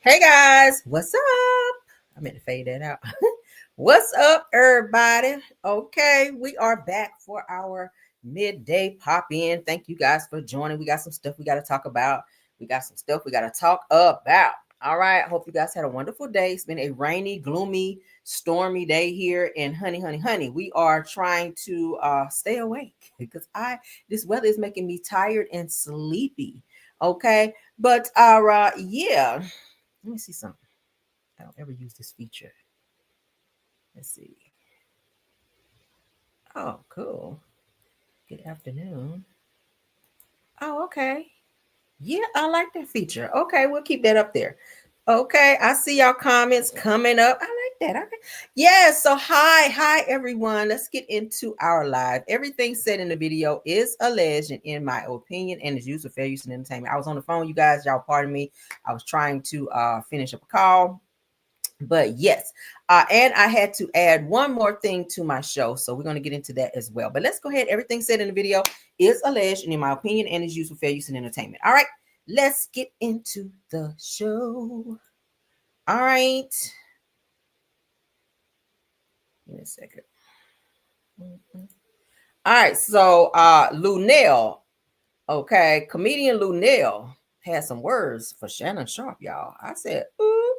Hey guys, what's up? I meant to fade that out. What's up, everybody? Okay, we are back for our midday pop in. Thank you guys for joining. We got some stuff we got to talk about. We got some stuff we got to talk about. All right, I hope you guys had a wonderful day. It's been a rainy, gloomy, stormy day here. And honey, we are trying to stay awake because this weather is making me tired and sleepy. Okay, but yeah. Let me see something. I don't ever use this feature. Let's see. Oh, cool. Good afternoon. Oh, okay. Yeah, I like that feature. Okay, we'll keep that up there. Okay, I see y'all comments coming up. I like that. Okay. Yeah, so hi everyone. Let's get into our live. Everything said in the video is alleged and in my opinion and is used for fair use and entertainment. I was on the phone, you guys. Y'all pardon me. I was trying to finish up a call. But yes, and I had to add one more thing to my show. So we're going to get into that as well. But let's go ahead. Everything said in the video is alleged and in my opinion and is used for fair use and entertainment. All right, let's get into the show. All right. Give me a second. All right, so Lunel, okay, comedian Lunel had some words for Shannon Sharp, y'all. I said, ooh,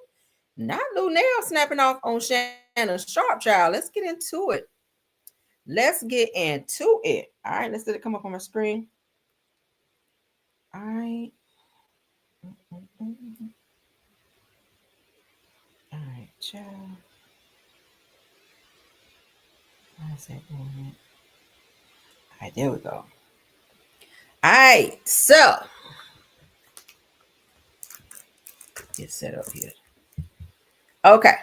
not Lunel snapping off on Shannon Sharp, child. Let's get into it. Let's get into it. All right, let's let it come up on my screen. All right. All right, child. How's that going? All right, there we go. All right, so get set up here. Okay.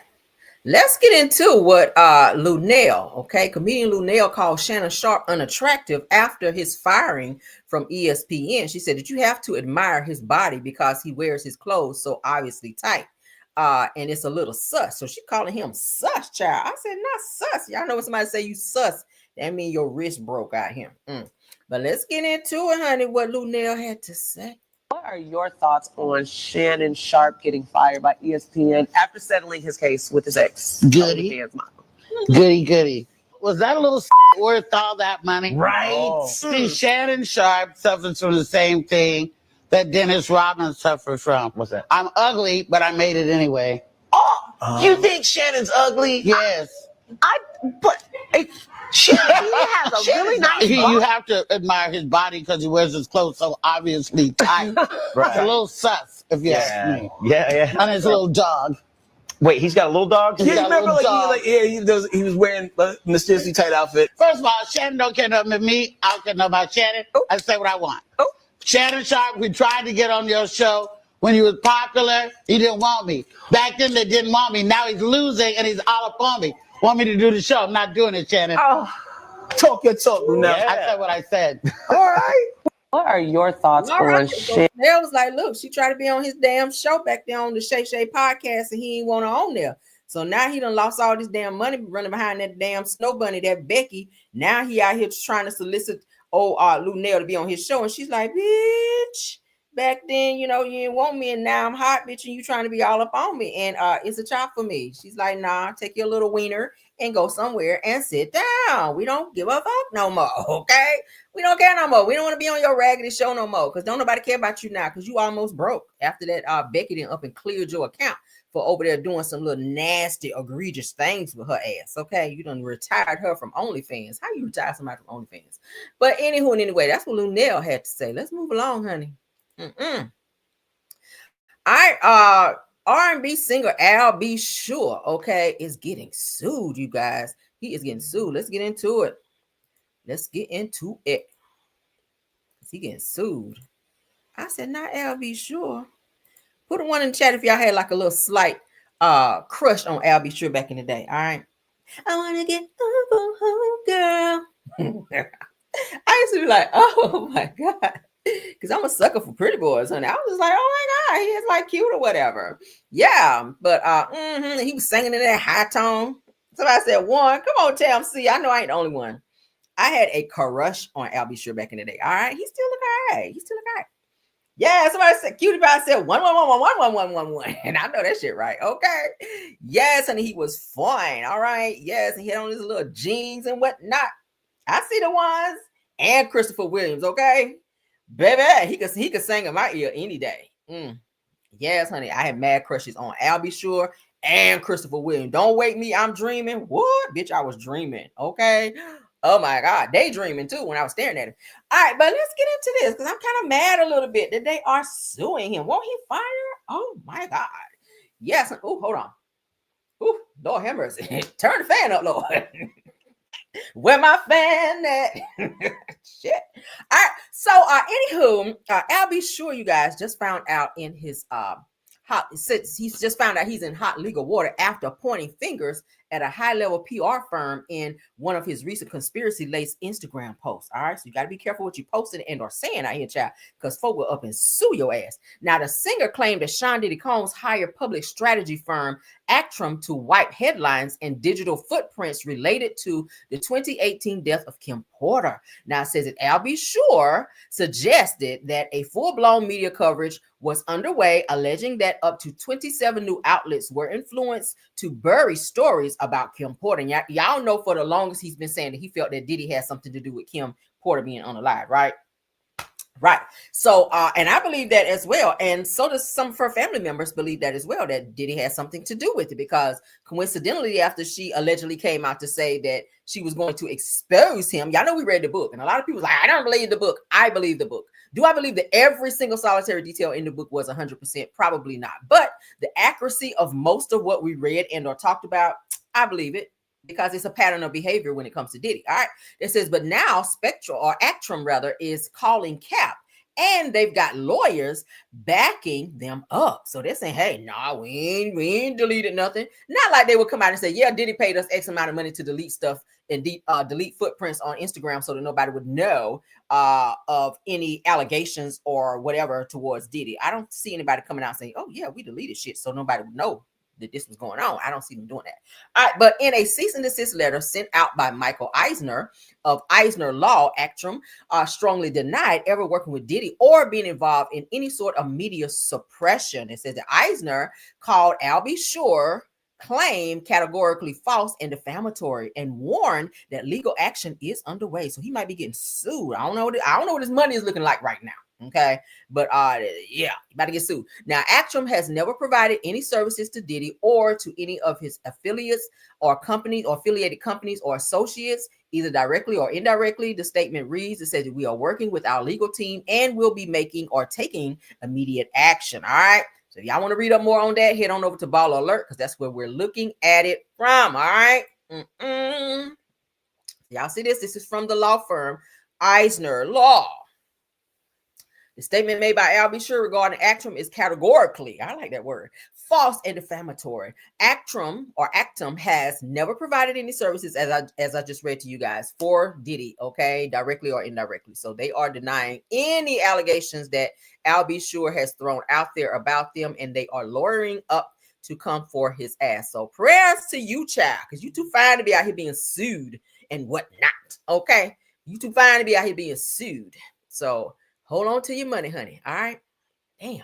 Let's get into what Lunel, okay, comedian Lunel called Shannon Sharp unattractive after his firing from ESPN. She said that you have to admire his body because he wears his clothes so obviously tight. And it's a little sus. So she calling him sus, child. I said, not sus. Y'all know when somebody say you sus, that means your wrist broke out here. But let's get into it, honey, what Lunel had to say. What are your thoughts on Shannon Sharp getting fired by ESPN after settling his case with his ex? Goody. Goody. Was that a little worth all that money? Right. Oh. See, Shannon Sharp suffers from the same thing that Dennis Rodman suffers from. What's that? I'm ugly, but I made it anyway. Oh, you think Shannon's ugly? Yes. He has a really nice body. You have to admire his body because he wears his clothes so obviously tight. Right. It's a little sus, if you ask me. Yeah. And his little dog. Wait, he's got a little dog? Yeah, remember he was wearing a mysteriously tight outfit. First of all, Shannon don't care nothing about me. I don't care nothing about Shannon. I say what I want. Shannon Sharp, we tried to get on your show. When he was popular, he didn't want me. Back then, they didn't want me. Now he's losing, and he's all up on me. Want me to do the show. I'm not doing it, Shannon. Oh, talk your talk, now. Yeah. I said what I said. All right. What are your thoughts on Shannon? There was like, look, she tried to be on his damn show back there on the Shay Shay podcast, and he ain't want her on there. So now he done lost all this damn money running behind that damn snow bunny, that Becky. Now he out here trying to solicit Lunel to be on his show, and she's like, bitch. Back then, you didn't want me, and now I'm hot, bitch, and you trying to be all up on me, and it's a chop for me. She's like, nah, take your little wiener and go somewhere and sit down. We don't give a fuck no more, okay? We don't care no more. We don't want to be on your raggedy show no more, because don't nobody care about you now, because you almost broke after that Becky didn't up and cleared your account for over there doing some little nasty, egregious things with her ass, okay? You done retired her from OnlyFans. How you retire somebody from OnlyFans? But anywho and anyway, that's what Lunel had to say. Let's move along, honey. R&B singer Al B. Sure, okay, is getting sued, you guys. He is getting sued. Let's get into it. Is he getting sued? I said, not Al B. Sure. Put one in the chat if y'all had like a little slight crush on Al B. Sure back in the day, all right? I want to get over home, girl. I used to be like, oh, my God. Because I'm a sucker for pretty boys, honey. I was just like, oh my God, he is like cute or whatever. Yeah, but he was singing in that high tone. Somebody said, one, come on, Tam C. I know I ain't the only one. I had a crush on Al B. Sure back in the day. All right, he still look all right. Yeah, somebody said Cutie Pie said 111111111, and I know that shit right. Okay. Yes, honey, he was fine. All right. Yes, and he had on his little jeans and whatnot. I see the ones. And Christopher Williams, okay? Baby, he could sing in my ear any day. Yes, honey. I had mad crushes on Albie Shore and Christopher Williams. Don't wake me, I'm dreaming. What? Bitch, I was dreaming. Okay. Oh my God. Daydreaming too when I was staring at him. All right, but let's get into this because I'm kind of mad a little bit that they are suing him. Won't he fire? Oh my God. Yes. Oh, hold on. Oh, Lord have mercy. Turn the fan up, Lord. Where my fan at? Shit. All right. So, anywho, I'll be sure you guys just found out in his he's just found out he's in hot legal water after pointing fingers at a high-level PR firm in one of his recent conspiracy-laced Instagram posts. All right, so you got to be careful what you posting and or saying out here, child, because folk will up and sue your ass. Now, the singer claimed that Sean Diddy Combs hired public strategy firm Actrum to wipe headlines and digital footprints related to the 2018 death of Kim Porter. Now, it says that Al B. Sure suggested that a full-blown media coverage was underway, alleging that up to 27 new outlets were influenced to bury stories about Kim Porter. And y'all know for the longest he's been saying that he felt that Diddy had something to do with Kim Porter being unalive, right? Right. So, and I believe that as well. And so does some of her family members believe that as well, that Diddy has something to do with it, because coincidentally, after she allegedly came out to say that she was going to expose him, y'all know we read the book, and a lot of people like, I don't believe the book. I believe the book. Do I believe that every single solitary detail in the book was 100%? Probably not. But the accuracy of most of what we read and or talked about, I believe it, because it's a pattern of behavior when it comes to Diddy. All right. It says, but now Spectral, or Actrum rather, is calling Cap, and they've got lawyers backing them up. So they're saying, hey, nah, we ain't deleted nothing. Not like they would come out and say, yeah, Diddy paid us X amount of money to delete stuff and delete footprints on Instagram so that nobody would know of any allegations or whatever towards Diddy. I don't see anybody coming out saying, oh yeah, we deleted shit so nobody would know that this was going on. I don't see them doing that. All right, but in a cease and desist letter sent out by Michael Eisner of Eisner Law, Actrum strongly denied ever working with Diddy or being involved in any sort of media suppression. It says that Eisner called Al B. Sure claim categorically false and defamatory, and warned that legal action is underway. So he might be getting sued. I don't know what his money is looking like right now. Okay, but yeah, you about to get sued. Now, Actrum has never provided any services to Diddy or to any of his affiliates or companies or affiliated companies or associates, either directly or indirectly. The statement reads, it says that we are working with our legal team and will be making or taking immediate action. All right. So if y'all want to read up more on that, head on over to Baller Alert, because that's where we're looking at it from. All right. Y'all see this? This is from the law firm Eisner Law. The statement made by Al B. Sure regarding Actrum is categorically, I like that word, false and defamatory. Actrum has never provided any services, as I just read to you guys, for Diddy, okay, directly or indirectly. So they are denying any allegations that Al B. Sure has thrown out there about them, and they are lawyering up to come for his ass. So prayers to you, child, because you too fine to be out here being sued and whatnot, okay? You too fine to be out here being sued. So hold on to your money, honey. All right. Damn.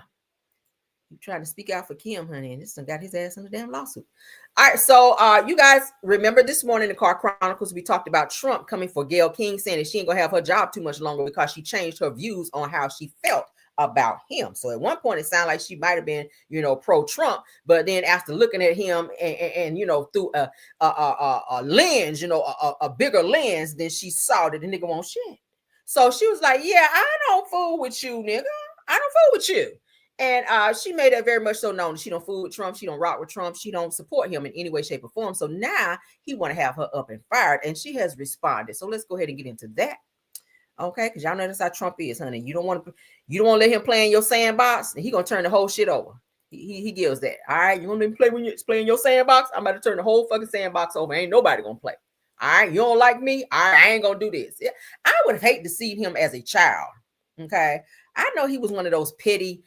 You trying to speak out for Kim, honey, and this one got his ass in a damn lawsuit. All right. So you guys remember this morning in the Car Chronicles, we talked about Trump coming for Gayle King, saying that she ain't gonna have her job too much longer because she changed her views on how she felt about him. So at one point it sounded like she might have been, pro-Trump, but then after looking at him and through a lens, a bigger lens, then she saw that the nigga won't shit. So she was like, yeah, I don't fool with you, nigga. I don't fool with you. And she made that very much so known. She don't fool with Trump. She don't rock with Trump. She don't support him in any way, shape, or form. So now he want to have her up and fired, and she has responded. So let's go ahead and get into that. Okay, because y'all know that's how Trump is, honey. You don't want to let him play in your sandbox, and he gonna turn the whole shit over. He gives that. All right, you want to play when you play in your sandbox? I'm about to turn the whole fucking sandbox over. Ain't nobody gonna play. All right, you don't like me? All right, I ain't gonna do this. Yeah, I would have hated to see him as a child. Okay, I know he was one of those petty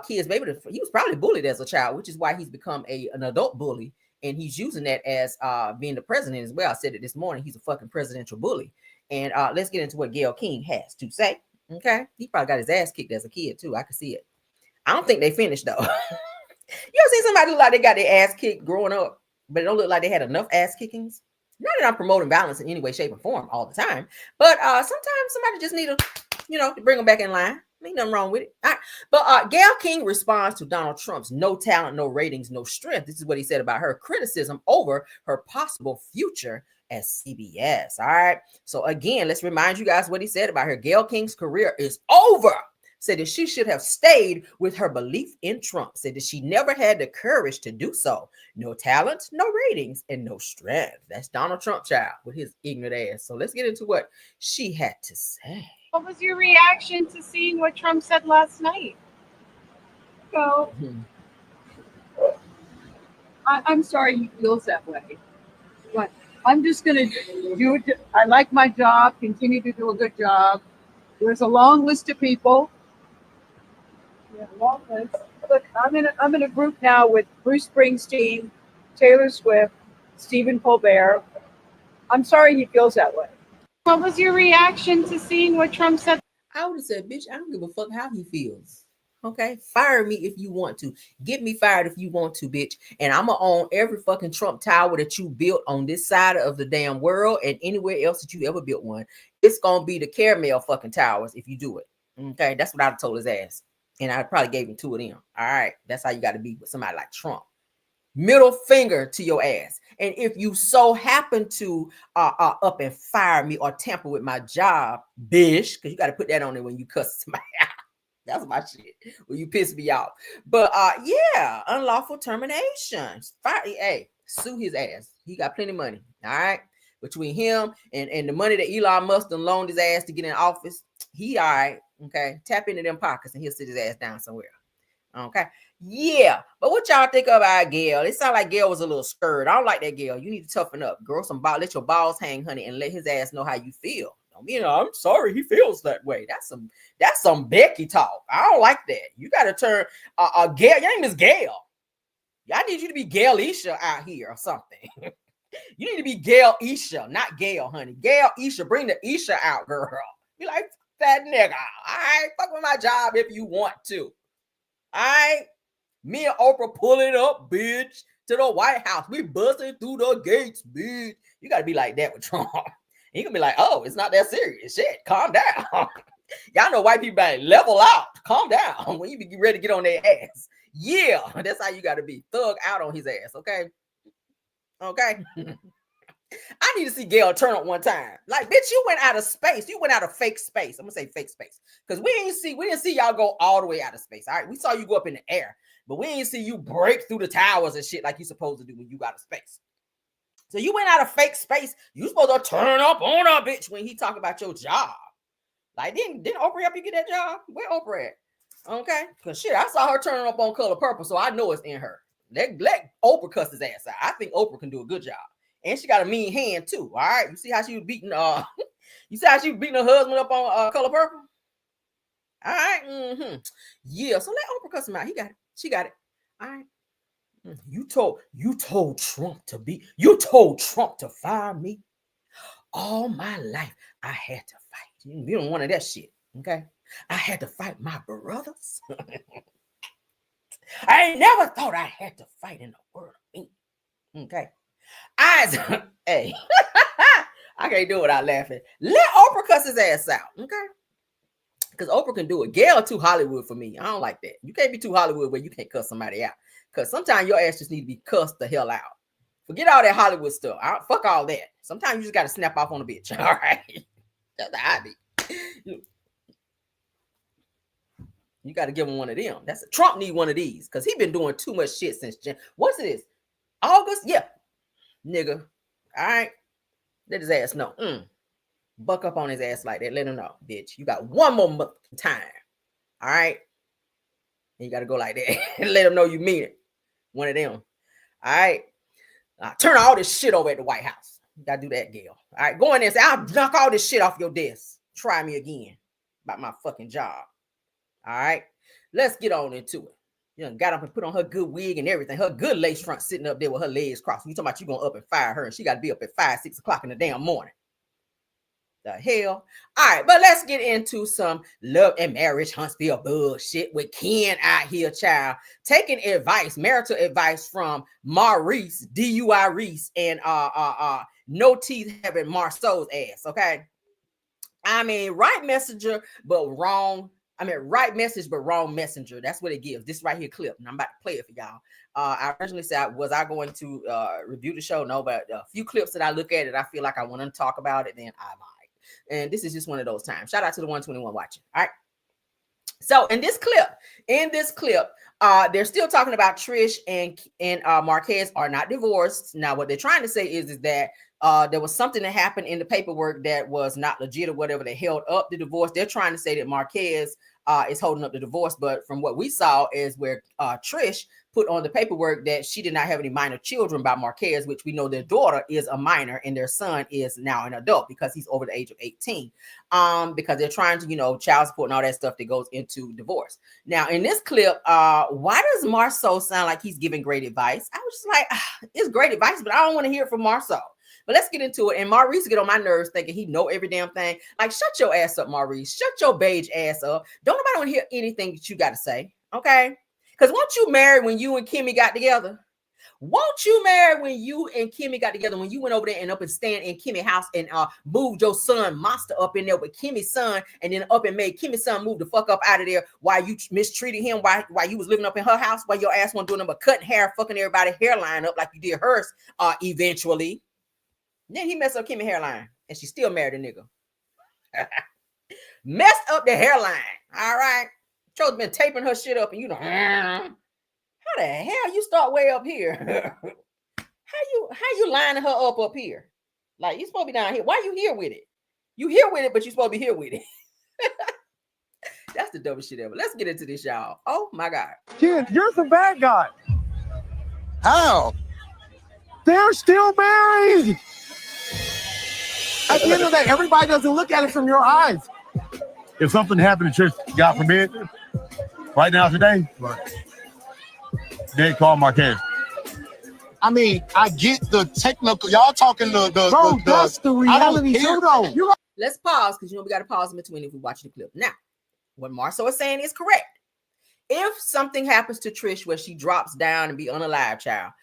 kids. Maybe he was probably bullied as a child, which is why he's become an adult bully, and he's using that as being the president as well. I said it this morning. He's a fucking presidential bully. And let's get into what Gayle King has to say. Okay, he probably got his ass kicked as a kid too. I could see it. I don't think they finished though. You ever see somebody look like they got their ass kicked growing up, but it don't look like they had enough ass kickings? Not that I'm promoting violence in any way, shape, or form all the time, but sometimes somebody just need to bring them back in line. Ain't nothing wrong with it. All right. But Gayle King responds to Donald Trump's no talent, no ratings, no strength. This is what he said about her criticism over her possible future at CBS. All right. So again, let's remind you guys what he said about her. Gayle King's career is over. Said that she should have stayed with her belief in Trump. Said that she never had the courage to do so. No talent, no ratings, and no strength. That's Donald Trump, child, with his ignorant ass. So let's get into what she had to say. What was your reaction to seeing what Trump said last night? So, I'm sorry he feels that way, but I'm just going to do it. I like my job, continue to do a good job. There's a long list of people. Yeah, long list. Look, I'm in a group now with Bruce Springsteen, Taylor Swift, Stephen Colbert. I'm sorry he feels that way. What was your reaction to seeing what Trump said? I would have said, bitch, I don't give a fuck how he feels. Okay, fire me if you want to. Get me fired if you want to, bitch. And I'm gonna own every fucking Trump tower that you built on this side of the damn world and anywhere else that you ever built one. It's gonna be the caramel fucking towers if you do it. Okay, that's what I'd have told his ass. And I probably gave him 2 of them. All right, that's how you got to be with somebody like Trump. Middle finger to your ass. And if you so happen to up and fire me or tamper with my job, bitch, because you got to put that on there when you cuss somebody out. That's my shit. When you piss me off. But yeah, unlawful termination. Fire, hey, sue his ass. He got plenty of money. All right. Between him and the money that Elon Musk loaned his ass to get in office, he all right. Okay. Tap into them pockets and he'll sit his ass down somewhere. Okay. Yeah. But what y'all think about Gayle? It sounded like Gayle was a little scared. I don't like that, Gayle. You need to toughen up. Girl, let your balls hang, honey, and let his ass know how you feel. I'm sorry he feels that way. That's some Becky talk. I don't like that. You got to turn Gayle. Your name is Gayle. I need you to be Gayle Isha out here or something. You need to be Gayle Isha, not Gayle, honey. Gayle Isha, bring the Isha out, girl. Be like, that nigga. All right, fuck with my job if you want to. All right, me and Oprah pulling up, bitch, to the White House. We busting through the gates, bitch. You got to be like that with Trump. He gonna be like, oh, it's not that serious. Shit, calm down. Y'all know white people like level out. Calm down when you be ready to get on their ass. Yeah, that's how you got to be. Thug out on his ass, okay? Okay. I need to see Gayle turn up one time. Like, bitch, you went out of space. You went out of fake space. I'm gonna say fake space because we didn't see y'all go all the way out of space. All right, we saw you go up in the air, but we didn't see you break through the towers and shit like you supposed to do when you got out of space. So you went out of fake space. You supposed to turn up on a bitch when he talk about your job. Like, didn't Oprah help you get that job? Where Oprah at? Okay, because shit, I saw her turning up on Color Purple, so I know it's in her. Let Oprah cuss his ass out. I think Oprah can do a good job. And she got a mean hand too. All right. You see how she was beating you see how she was beating her husband up on Color Purple? All right. Mm-hmm. Yeah. So let Oprah cuss him out. He got it. She got it. All right. You told Trump to fire me. All my life I had to fight. You don't want that shit. Okay. I had to fight my brothers. I ain't never thought I had to fight in the world of me. Okay. Hey, I can't do it without laughing. Let Oprah cuss his ass out. Okay. Because Oprah can do it. Gayle too Hollywood for me. I don't like that. You can't be too Hollywood where you can't cuss somebody out. Because sometimes your ass just need to be cussed the hell out. Forget all that Hollywood stuff. Fuck all that. Sometimes you just got to snap off on a bitch. All right. That's the hobby. You got to give him one of them. Trump need one of these because he been doing too much shit since what's this? August? Yeah. Nigga. All right. Let his ass know. Buck up on his ass like that. Let him know, bitch. You got one more time. All right. And you got to go like that. Let him know you mean it. One of them. All right. Turn all this shit over at the White House. You got to do that, Gayle. All right. Go in there and say, I'll knock all this shit off your desk. Try me again about my fucking job. All right. Let's get on into it. You know, got up and put on her good wig and everything. Her good lace front sitting up there with her legs crossed. You talking about you going up and fire her and she got to be up at 5, 6 o'clock in the damn morning. The hell. All right, but let's get into some love and marriage Huntsville bullshit with Ken out here, child. Taking advice, marital advice from Maurice, DUI Reese, and no teeth having Marceau's ass. Okay. I mean, right messenger, but wrong. I mean, right message, but wrong messenger. That's what it gives. This right here clip, and I'm about to play it for y'all. I originally said, was I going to review the show? No, but a few clips that I look at it, I feel like I want to talk about it, then I might. And this is just one of those times. Shout out to the 121 watching. All right. So in this clip, they're still talking about Trish and Marquez are not divorced. Now, what they're trying to say is that there was something that happened in the paperwork that was not legit or whatever. They held up the divorce. They're trying to say that Marquez is holding up the divorce. But from what we saw is where Trish put on the paperwork that she did not have any minor children by Marquez, which we know their daughter is a minor and their son is now an adult because he's over the age of 18. Because they're trying to, child support and all that stuff that goes into divorce. Now, in this clip, why does Marceau sound like he's giving great advice? I was just like, it's great advice, but I don't want to hear it from Marceau. But let's get into it. And Maurice get on my nerves thinking he know every damn thing. Like, shut your ass up, Maurice. Shut your beige ass up. Don't nobody want to hear anything that you got to say. Okay? Because weren't you married when you and Kimmy got together? Won't you married when you and Kimmy got together, when you went over there and up and stand in Kimmy's house and moved your son Monster up in there with Kimmy's son, and then up and made Kimmy's son move the fuck up out of there while you mistreated him, while you was living up in her house, while your ass wasn't doing nothing but cutting hair, fucking everybody's hairline up like you did hers eventually. Then he messed up Kimmy's hairline, and she still married a nigga. Messed up the hairline. All right. Cho's been taping her shit up, and how the hell you start way up here? how you lining her up here? Like, you supposed to be down here. Why you here with it? You here with it, but you supposed to be here with it. That's the dumbest shit ever. Let's get into this, y'all. Oh my God. Kid, you're the bad guy. How? They're still married. At the end of the day, everybody doesn't look at it from your eyes. If something happened to Trish, God forbid, right now today, they call Marquez. I mean, I get the technical. Y'all talking the Bro, that's the reality too, though. Let's pause because we got to pause in between if we watch the clip. Now, what Marceau is saying is correct. If something happens to Trish where she drops down and be unalive, child,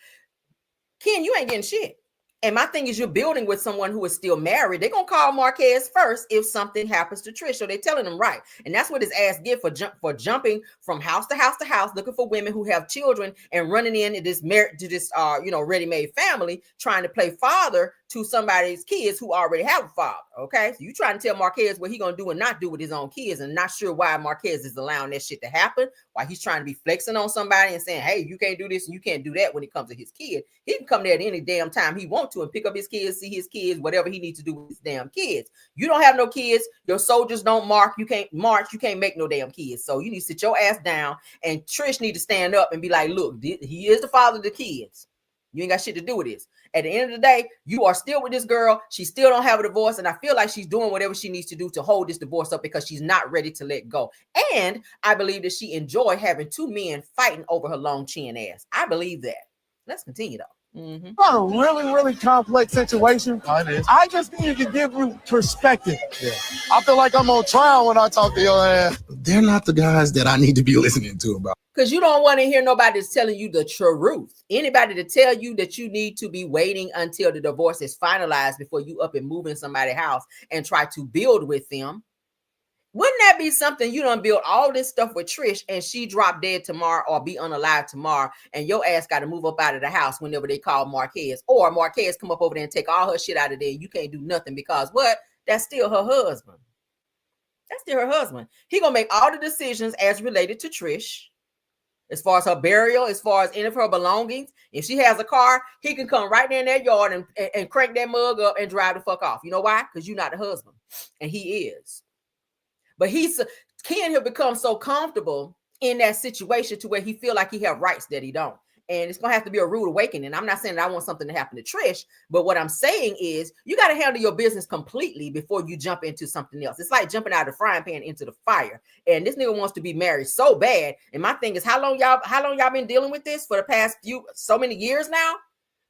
Ken, you ain't getting shit. And my thing is, you're building with someone who is still married. They're going to call Marquez first if something happens to Trish. So they're telling him right. And that's what his ass get for jumping from house to house to house, looking for women who have children and running into this ready-made family, trying to play father to somebody's kids who already have a father. Okay. So you trying to tell Marquez what he going to do and not do with his own kids, and not sure why Marquez is allowing that shit to happen, why he's trying to be flexing on somebody and saying, hey, you can't do this and you can't do that when it comes to his kid. He can come there at any damn time he wants to and pick up his kids, see his kids, whatever he needs to do with his damn kids. You don't have no kids. Your soldiers don't march. You can't march. You can't make no damn kids. So you need to sit your ass down, and Trish need to stand up and be like, look, he is the father of the kids. You ain't got shit to do with this. At the end of the day, you are still with this girl. She still don't have a divorce. And I feel like she's doing whatever she needs to do to hold this divorce up because she's not ready to let go. And I believe that she enjoyed having two men fighting over her long chin ass. I believe that. Let's continue though. It's not a really, really complex situation. It is. I just needed to give you perspective. Yeah. I feel like I'm on trial when I talk to your ass. They're not the guys that I need to be listening to about. Because you don't want to hear nobody that's telling you the truth. Anybody to tell you that you need to be waiting until the divorce is finalized before you up and move in somebody's house and try to build with them. Wouldn't that be something? You done build all this stuff with Trish and she drop dead tomorrow or be unalive tomorrow, and your ass got to move up out of the house whenever they call Marquez, or Marquez come up over there and take all her shit out of there. You can't do nothing because what? That's still her husband. That's still her husband. He gonna make all the decisions as related to Trish. As far as her burial, as far as any of her belongings. If she has a car, he can come right there in that yard and crank that mug up and drive the fuck off. You know why? Because you're not the husband. And he is. But Ken have become so comfortable in that situation to where he feel like he have rights that he don't. And it's going to have to be a rude awakening. I'm not saying that I want something to happen to Trish, but what I'm saying is you got to handle your business completely before you jump into something else. It's like jumping out of the frying pan into the fire. And this nigga wants to be married so bad. And my thing is, how long y'all been dealing with this for the past so many years now?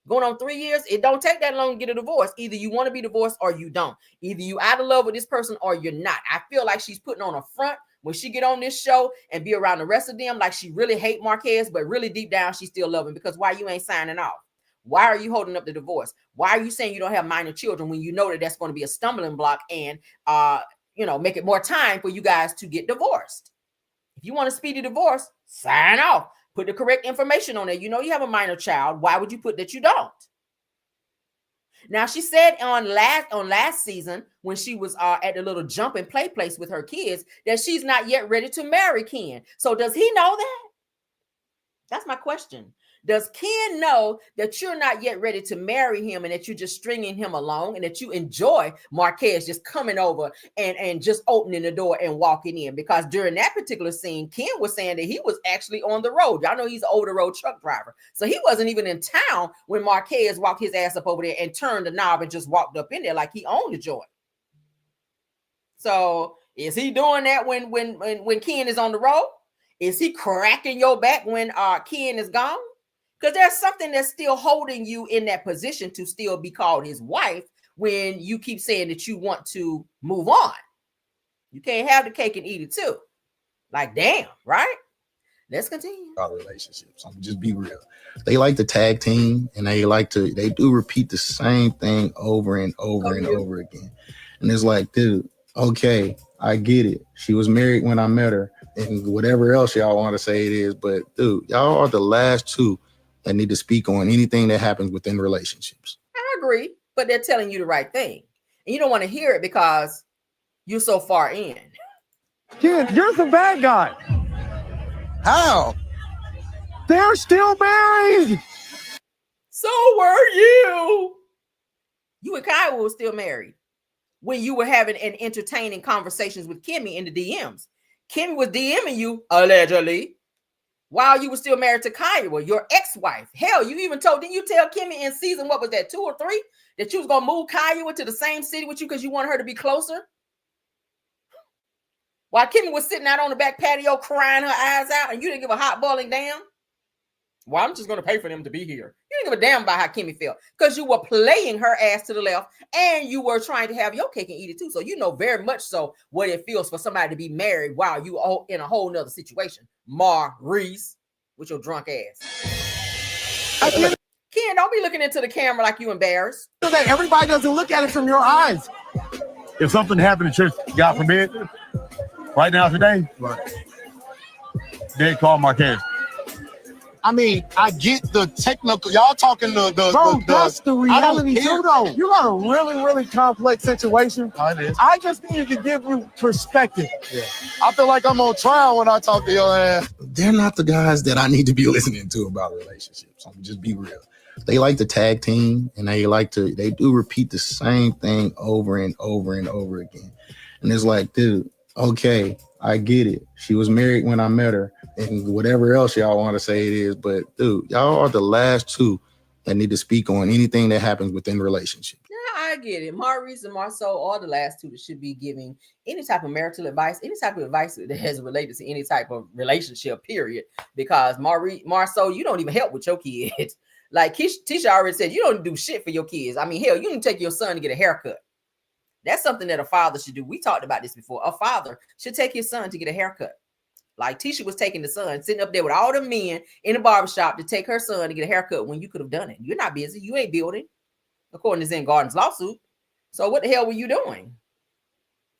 Going on 3 years, it don't take that long to get a divorce. Either you want to be divorced or you don't. Either you out of love with this person or you're not. I feel like she's putting on a front when she get on this show and be around the rest of them like she really hate Marquez, but really deep down she still love him. Because why you ain't signing off? Why are you holding up the divorce? Why are you saying you don't have minor children when you know that that's going to be a stumbling block and make it more time for you guys to get divorced? If you want a speedy divorce, sign off. Put the correct information on there. You know you have a minor child. Why would you put that you don't? Now, she said on last season when she was at the little jump and play place with her kids that she's not yet ready to marry Ken. So does he know that? That's my question. Does Ken know that you're not yet ready to marry him and that you're just stringing him along and that you enjoy Marquez just coming over and just opening the door and walking in? Because during that particular scene, Ken was saying that he was actually on the road. Y'all know he's an over-the-road truck driver. So he wasn't even in town when Marquez walked his ass up over there and turned the knob and just walked up in there like he owned the joint. So is he doing that when Ken is on the road? Is he cracking your back when Ken is gone? Because there's something that's still holding you in that position to still be called his wife when you keep saying that you want to move on. You can't have the cake and eat it too. Like, damn, right? Let's continue. About relationships. I'm just be real. They like to tag team and they do repeat the same thing over and over and over again. And it's like, dude, okay, I get it. She was married when I met her and whatever else y'all want to say it is. But dude, y'all are the last two that need to speak on anything that happens within relationships. I agree, but they're telling you the right thing. And you don't want to hear it because you're so far in. Kid, you're the bad guy. How? They're still married. So were you. You and Kyle were still married when you were having and entertaining conversations with Kimmy in the DMs. Kimmy was DMing you, allegedly, while you were still married to Kyle, your ex-wife. Hell, you even didn't you tell Kimmy in season, what was that, 2 or 3, that you was going to move Kyle to the same city with you because you wanted her to be closer? While Kimmy was sitting out on the back patio crying her eyes out and you didn't give a hot boiling damn? Well, I'm just going to pay for them to be here. You didn't give a damn about how Kimmy felt because you were playing her ass to the left and you were trying to have your cake and eat it too. So you know very much so what it feels for somebody to be married while you are in a whole nother situation. Maurice, with your drunk ass. Ken, don't be looking into the camera like you embarrassed. So that everybody doesn't look at it from your eyes. If something happened in church, God forbid, right now today, they call Marquez. I mean, I get the technical. Y'all talking That's the reality too, though. You got a really, really complex situation. It is. I just needed to give you perspective. Yeah. I feel like I'm on trial when I talk to your ass. They're not the guys that I need to be listening to about relationships. I'm just be real. They like to tag team and they do repeat the same thing over and over and over again. And it's like, dude, okay, I get it. She was married when I met her and whatever else y'all want to say it is. But dude, y'all are the last two that need to speak on anything that happens within relationships. Yeah, I get it. Maurice and Marceau are the last two that should be giving any type of marital advice, any type of advice that has related to any type of relationship, period. Because Marceau, you don't even help with your kids. Like Tisha already said, you don't do shit for your kids. I mean, hell, you can take your son to get a haircut. That's something that a father should do. We talked about this before. A father should take his son to get a haircut. Like Tisha was taking the son, sitting up there with all the men in the barbershop to take her son to get a haircut when you could have done it. You're not busy. You ain't building, according to Zen Garden's lawsuit. So what the hell were you doing?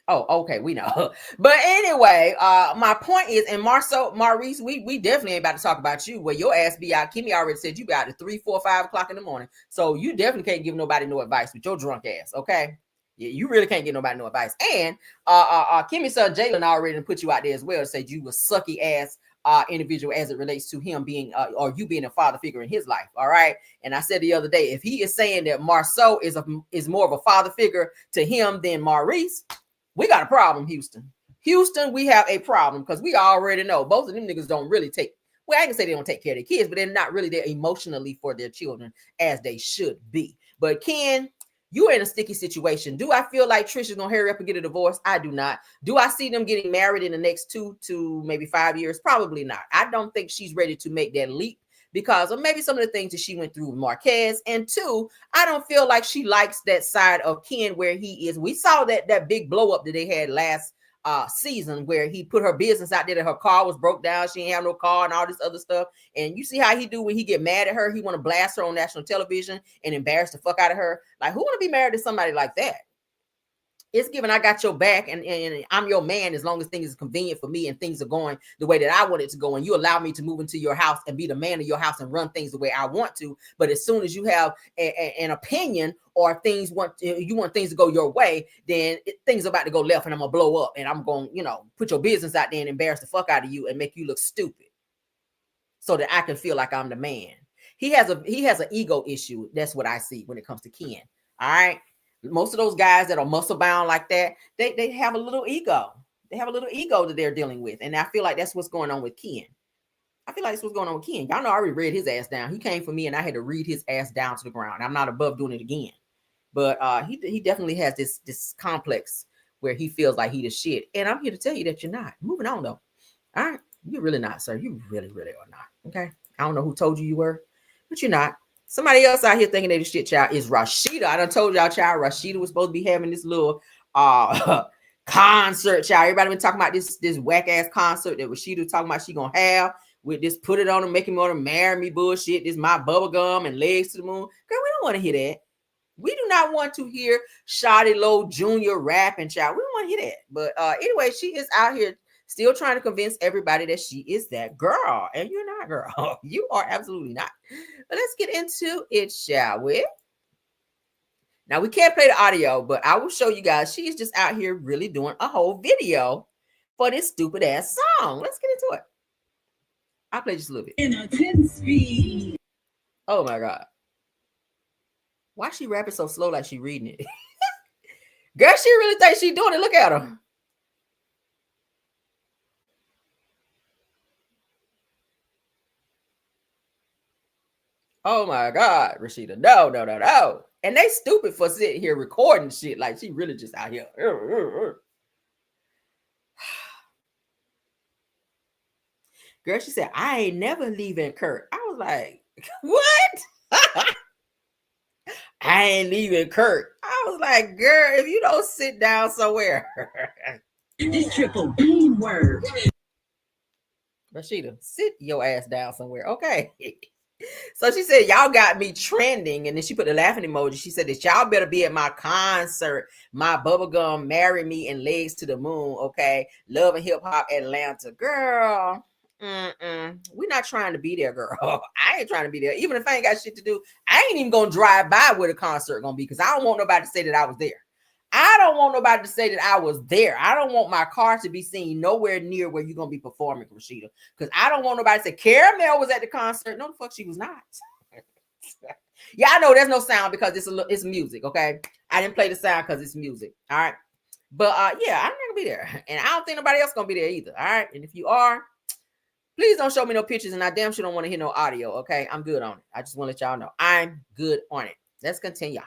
Oh, okay, we know. But anyway, my point is, and Maurice, we definitely ain't about to talk about you. Where your ass be out. Kimmy already said you be out at 3, 4, 5 o'clock in the morning. So you definitely can't give nobody no advice with your drunk ass, okay? Yeah, you really can't get nobody no advice. And Kimmy's son Jalen already put you out there as well to say you a sucky ass individual as it relates to him being or you being a father figure in his life. All right. And I said the other day, if he is saying that Marceau is more of a father figure to him than Maurice, we got a problem, Houston. Houston, we have a problem because we already know both of them niggas don't really take. Well, I can say they don't take care of their kids, but they're not really there emotionally for their children as they should be. But Ken, you're in a sticky situation. Do I feel like Trisha's gonna hurry up and get a divorce? I do not. Do I see them getting married in the next 2 to maybe 5 years? Probably not. I don't think she's ready to make that leap because of maybe some of the things that she went through with Marquez. And two, I don't feel like she likes that side of Ken where he is. We saw that big blow up that they had last season where he put her business out there that her car was broke down. She didn't have no car and all this other stuff. And you see how he do when he get mad at her. He want to blast her on national television and embarrass the fuck out of her. Like, who want to be married to somebody like that? It's given I got your back and I'm your man as long as things are convenient for me and things are going the way that I want it to go. And you allow me to move into your house and be the man of your house and run things the way I want to. But as soon as you have an opinion or you want things to go your way, then things are about to go left and I'm going to blow up and I'm going to, put your business out there and embarrass the fuck out of you and make you look stupid so that I can feel like I'm the man. He has an ego issue. That's what I see when it comes to Ken. All right. Most of those guys that are muscle bound like that, they have a little ego. They have a little ego that they're dealing with. And I feel like that's what's going on with Ken. Y'all know I already read his ass down. He came for me and I had to read his ass down to the ground. I'm not above doing it again. But he definitely has this complex where he feels like he the shit. And I'm here to tell you that you're not. Moving on though. All right. You're really not, sir. You really, really are not. Okay. I don't know who told you were, but you're not. Somebody else out here thinking they the shit, child, is Rasheeda. I done told y'all, child, Rasheeda was supposed to be having this little concert, child. Everybody been talking about this whack ass concert that Rasheeda was talking about she gonna have with this put it on and make him want to marry me bullshit. This my bubble gum and legs to the moon. Girl, we don't want to hear that. We do not want to hear Shawty Low Jr. rapping, child. We don't want to hear that. But anyway, she is out here still trying to convince everybody that she is that girl. And you're not, girl. You are absolutely not. But let's get into it, shall we? Now, we can't play the audio, but I will show you guys. She is just out here really doing a whole video for this stupid ass song. Let's get into it. I'll play just a little bit. In a 10 speed. Oh, my God. Why she rapping so slow like she reading it? Girl, she really thinks she doing it. Look at her. Oh my God, Rasheeda. No. And they stupid for sitting here recording shit like she really just out here. Girl, she said, I ain't never leaving Kurt. I was like, what? I ain't leaving Kurt. I was like, girl, if you don't sit down somewhere. This triple beam word. Rasheeda, sit your ass down somewhere. Okay. So she said, y'all got me trending. And then she put the laughing emoji. She said that y'all better be at my concert, my bubblegum, marry me and legs to the moon. Okay. Love and hip hop Atlanta. Girl. We're not trying to be there, girl. I ain't trying to be there. Even if I ain't got shit to do, I ain't even gonna drive by where the concert gonna be because I don't want nobody to say that I was there. I don't want nobody to say that I was there. I don't want my car to be seen nowhere near where you're gonna be performing, Rasheeda. Because I don't want nobody to say Caramel was at the concert. No, the fuck she was not. Yeah, I know there's no sound because it's music. Okay, I didn't play the sound because it's music. All right, but yeah, I'm not gonna be there, and I don't think nobody else gonna be there either. All right, and if you are, please don't show me no pictures, and I damn sure don't want to hear no audio. Okay, I'm good on it. I just want to let y'all know I'm good on it. Let's continue.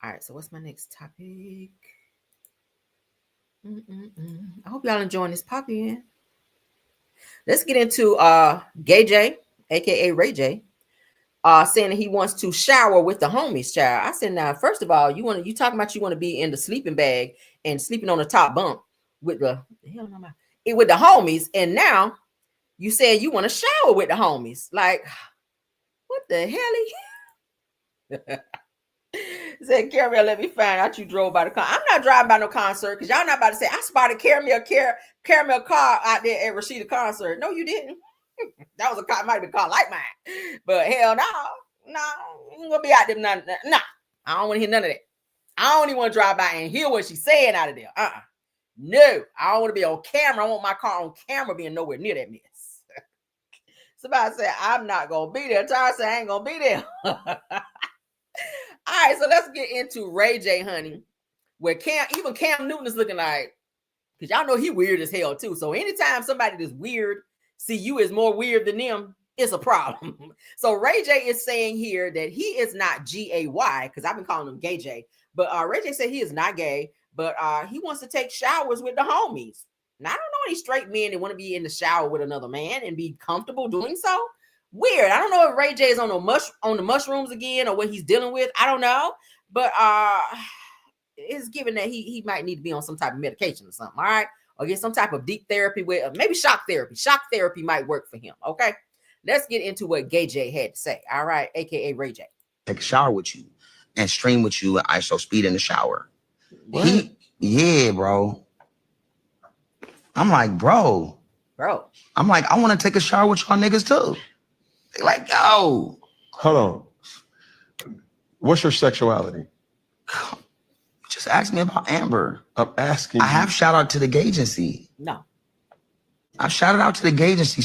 All right, so what's my next topic? I hope y'all enjoying this pop in. Let's get into Gay J, aka Rayj, saying that he wants to shower with the homies, child. I said, now, first of all, you talking about you want to be in the sleeping bag and sleeping on the top bunk with the homies, and now you saying you want to shower with the homies. Like, what the hell? Said Caramel, let me find out you drove by the car. I'm not driving by no concert because y'all not about to say I spotted Caramel car out there at Rasheeda concert. No, you didn't. That was a car, might have been a car like mine. But hell no, you ain't gonna be out there. Nah, I don't want to hear none of that. I don't even want to drive by and hear what she's saying out of there. No, I don't want to be on camera. I want my car on camera being nowhere near that mess. Somebody said I'm not gonna be there. Tara said I ain't gonna be there. All right, so let's get into Rayj, honey, where even Cam Newton is looking like, because y'all know he weird as hell too. So anytime somebody that's weird see you as more weird than them, it's a problem. So Rayj is saying here that he is not gay, because I've been calling him Gay J, but Rayj said he is not gay, but he wants to take showers with the homies. Now, I don't know any straight men that want to be in the shower with another man and be comfortable doing so. Weird. I don't know if Ray J is on the mushrooms again or what he's dealing with. I don't know, but it's given that he might need to be on some type of medication or something. All right, or get some type of deep therapy with maybe shock therapy. Shock therapy might work for him. Okay, let's get into what Gay J had to say. All right, aka Ray J. Take a shower with you and stream with you at ISO speed in the shower. What? Yeah, bro. I'm like, bro. I'm like, I want to take a shower with y'all niggas too. They like, yo. Hold on. What's your sexuality? Just ask me about Amber. I'm asking I have shout out to the gay agency. No. I shouted out to the gay agency.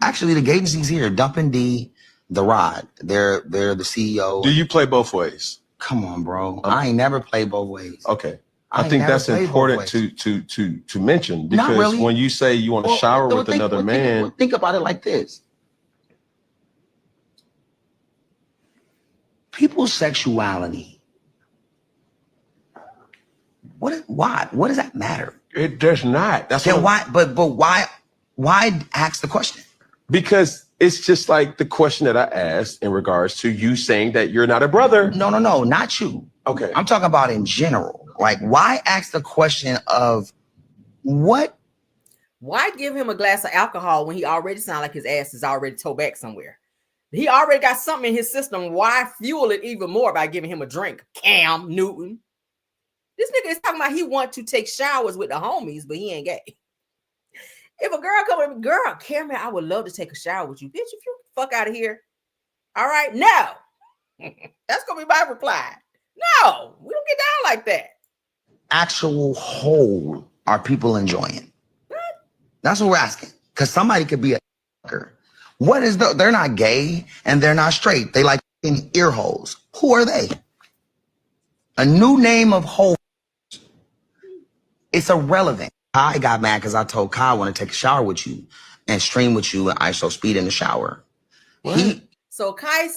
Actually, the gay agency's here. Dumpin' D, The Rod. They're the CEO. Do you play both ways? Come on, bro. I ain't never played both ways. Okay. I think that's important to mention, because really. when you say you want to shower with another man, think about it like this. People's sexuality. Why? What does that matter? It does not. That's why. But why? Why ask the question? Because it's just like the question that I asked in regards to you saying that you're not a brother. No, not you. Okay. I'm talking about in general. Like, why ask the question of what? Why give him a glass of alcohol when he already sounds like his ass is already towed back somewhere? He already got something in his system. Why fuel it even more by giving him a drink? Cam Newton. This nigga is talking about he want to take showers with the homies, but he ain't gay. If a girl come with girl, Cameron, I would love to take a shower with you. Bitch, if you fuck out of here. All right, no. That's gonna be my reply. No, we don't get down like that. Actual hole are people enjoying? That's what we're asking. Because somebody could be a fucker. What is they're not gay and they're not straight. They like in ear holes. Who are they? A new name of hole. It's irrelevant. I got mad because I told Kai I want to take a shower with you and stream with you at ISO speed in the shower. So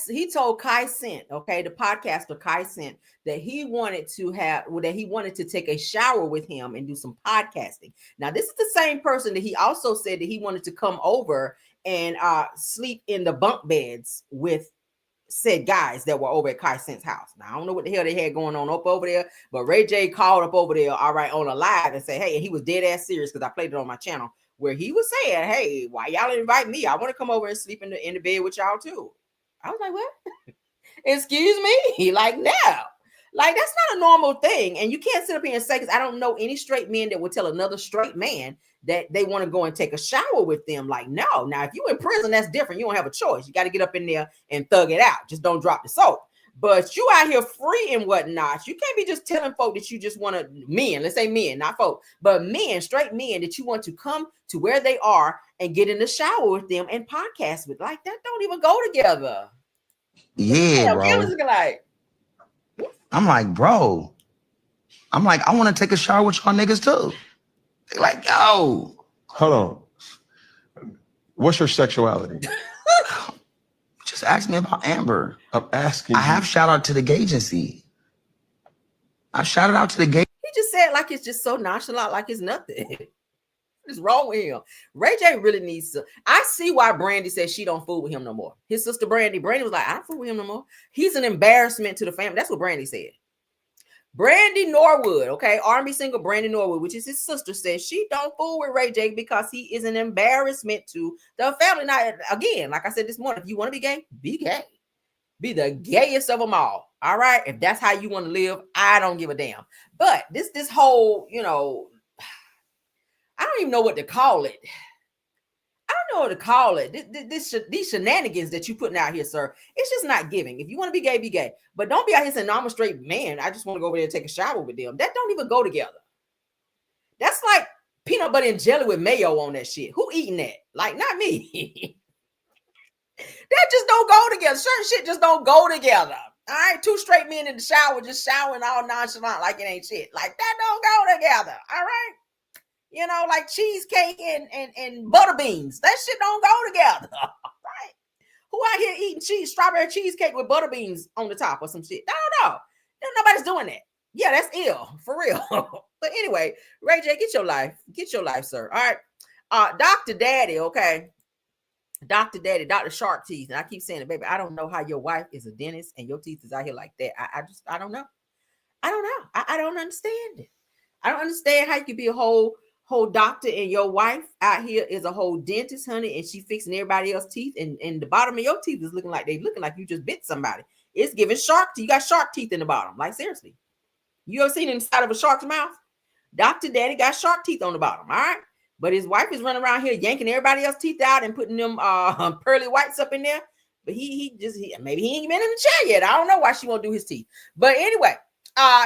he told Kai Cent, okay, the podcaster Kai Cent, that he wanted to take a shower with him and do some podcasting. Now, this is the same person that he also said that he wanted to come over and sleep in the bunk beds with said guys that were over at Kai Cent's house. Now, I don't know what the hell they had going on up over there, but Ray J called up over there, all right, on a live and said, hey, and he was dead ass serious because I played it on my channel, where he was saying, hey, why y'all invite me? I want to come over and sleep in the bed with y'all too. I was like, what? Excuse me? Like, no. Like, that's not a normal thing. And you can't sit up here and say, because I don't know any straight men that would tell another straight man that they want to go and take a shower with them. Like, no. Now, if you in prison, that's different. You don't have a choice. You got to get up in there and thug it out. Just don't drop the soap. But you out here free and whatnot. You can't be just telling folk that you just want to, men, let's say men, not folk, but men, straight men, that you want to come to where they are and get in the shower with them and podcast with. Like, that don't even go together. Yeah, bro. I'm like, bro. I'm like, I want to take a shower with y'all niggas too. They like, yo. Hold on. What's your sexuality? Just ask me about Amber. I'm asking. I have shout out to the gay agency. I shouted out to the gay. He just said like it's just so nonchalant, like it's nothing. What's wrong with him? Ray J really needs to. I see why Brandy said she don't fool with him no more. His sister Brandy was like, I don't fool with him no more. He's an embarrassment to the family. That's what Brandy said. Brandy Norwood, okay, Army single Brandy Norwood, which is his sister, says she don't fool with Ray J because he is an embarrassment to the family. Now, again, like I said this morning, if you want to be gay, be gay. Be the gayest of them all. All right. If that's how you want to live, I don't give a damn. But this whole, I don't even know what to call it. I don't know what to call it. These shenanigans that you putting out here, sir, it's just not giving. If you want to be gay, be gay. But don't be out here saying, no, I'm a straight man. I just want to go over there and take a shower with them. That don't even go together. That's like peanut butter and jelly with mayo on that shit. Who eating that? Like, not me. That just don't go together. Certain shit just don't go together. All right, two straight men in the shower just showering all nonchalant like it ain't shit. Like, that don't go together. All right. Like cheesecake and butter beans. That shit don't go together. Right? Who out here eating strawberry cheesecake with butter beans on the top or some shit? I don't know. Nobody's doing that. Yeah, that's ill for real. But anyway, Ray J, get your life, sir. All right, Dr. Daddy, okay. Dr. Daddy, Dr. Shark Teeth. And I keep saying it, baby. I don't know how your wife is a dentist and your teeth is out here like that. I don't know. I don't know. I don't understand it. I don't understand how you could be a whole doctor and your wife out here is a whole dentist, honey, and she fixing everybody else's teeth, and the bottom of your teeth is looking like you just bit somebody. It's giving shark teeth. You got shark teeth in the bottom. Like, seriously. You ever seen inside of a shark's mouth? Dr. Daddy got shark teeth on the bottom, all right? But his wife is running around here yanking everybody else's teeth out and putting them pearly whites up in there. But maybe he ain't been in the chair yet. I don't know why she won't do his teeth. But anyway,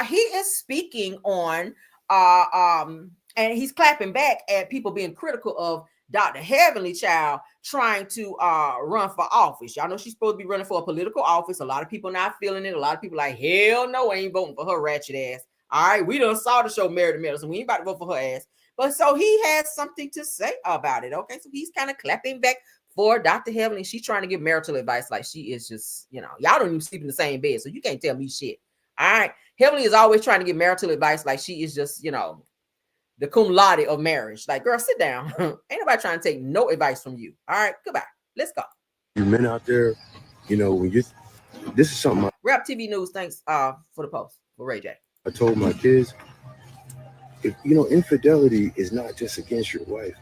he is speaking on and he's clapping back at people being critical of Dr. Heavenly Child trying to run for office. Y'all know she's supposed to be running for a political office. A lot of people not feeling it. A lot of people like, hell no, I ain't voting for her ratchet ass. All right, we done saw the show Married to Medicine. We ain't about to vote for her ass. But so he has something to say about it. Okay, so he's kind of clapping back for Dr. Heavenly. She's trying to give marital advice like she is just, y'all don't even sleep in the same bed, so you can't tell me shit. All right, Heavenly is always trying to give marital advice like she is just, the cum laude of marriage. Like, girl, sit down. Ain't nobody trying to take no advice from you. All right, goodbye. Let's go. You men out there, when this is something Rap TV News, thanks for the post for Ray J. I told my kids, if infidelity is not just against your wife.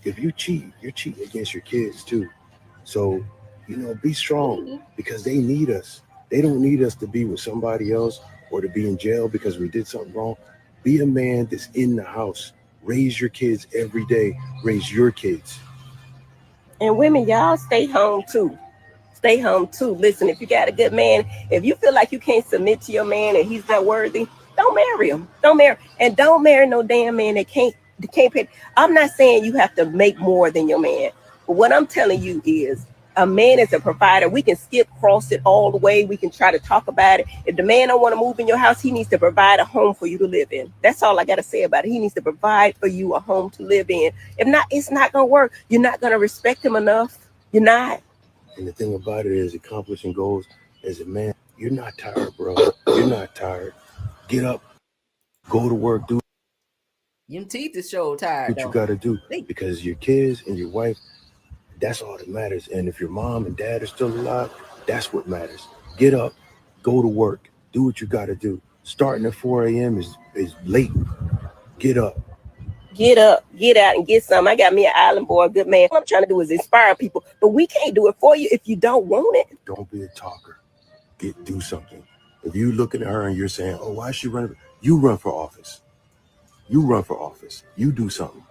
If you cheat, you're cheating against your kids too. So, be strong because they need us. They don't need us to be with somebody else or to be in jail because we did something wrong. Be a man that's in the house. Raise your kids every day. Raise your kids. And women, y'all stay home too. Stay home too. Listen, if you got a good man, if you feel like you can't submit to your man and he's not worthy, don't marry him. Don't marry. And don't marry no damn man that can't pay. I'm not saying you have to make more than your man. But what I'm telling you is a man is a provider. We can skip across it all the way. We can try to talk about it. If the man don't want to move in your house, he needs to provide a home for you to live in. That's all I got to say about it. He needs to provide for you a home to live in. If not, it's not going to work. You're not going to respect him enough. You're not. And the thing about it is accomplishing goals as a man. You're not tired, bro. You're not tired. Get up. Go to work. Do your teeth is so tired. What you got to do because your kids and your wife, that's all that matters. And if your mom and dad are still alive, that's what matters. Get up, go to work, do what you got to do. Starting at 4 a.m. is late. Get up. Get up, get out and get some. I got me an island boy, a good man. What I'm trying to do is inspire people, but we can't do it for you if you don't want it. Don't be a talker. Do something. If you looking at her and you're saying, oh, why is she running? You run for office. You run for office. You do something.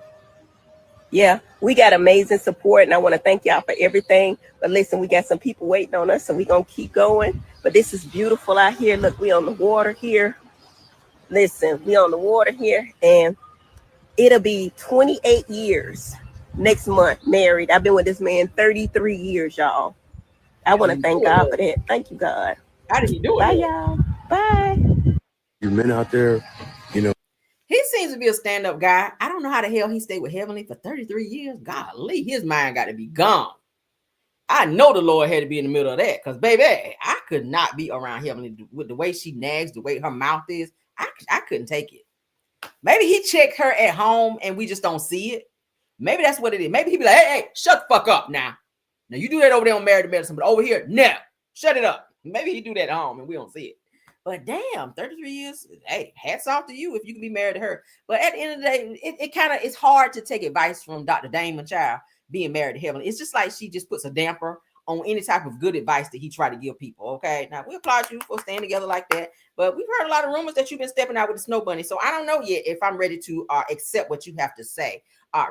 Yeah, we got amazing support, and I want to thank y'all for everything. But listen, we got some people waiting on us, so we're going to keep going. But this is beautiful out here. Look, we on the water here. Listen, we on the water here, and it'll be 28 years next month married. I've been with this man 33 years, y'all. I want to thank God for that. Thank you, God. How did he do it? Bye, y'all. Bye. You men out there, He seems to be a stand-up guy. I don't know how the hell he stayed with Heavenly for 33 years. Golly, his mind got to be gone. I know the Lord had to be in the middle of that because, baby, I could not be around Heavenly with the way she nags, the way her mouth is. I couldn't take it. Maybe he checked her at home and we just don't see it. Maybe that's what it is. Maybe he be like, hey, shut the fuck up now. Now, you do that over there on Married to Medicine, but over here, no, shut it up. Maybe he do that at home and we don't see it. But damn, 33 years, hey, hats off to you if you can be married to her. But at the end of the day, it's hard to take advice from Dr. Damon Child being married to Heavenly. It's just like she just puts a damper on any type of good advice that he tried to give people, okay? Now, we applaud you for staying together like that, but we've heard a lot of rumors that you've been stepping out with the snow bunny, so I don't know yet if I'm ready to accept what you have to say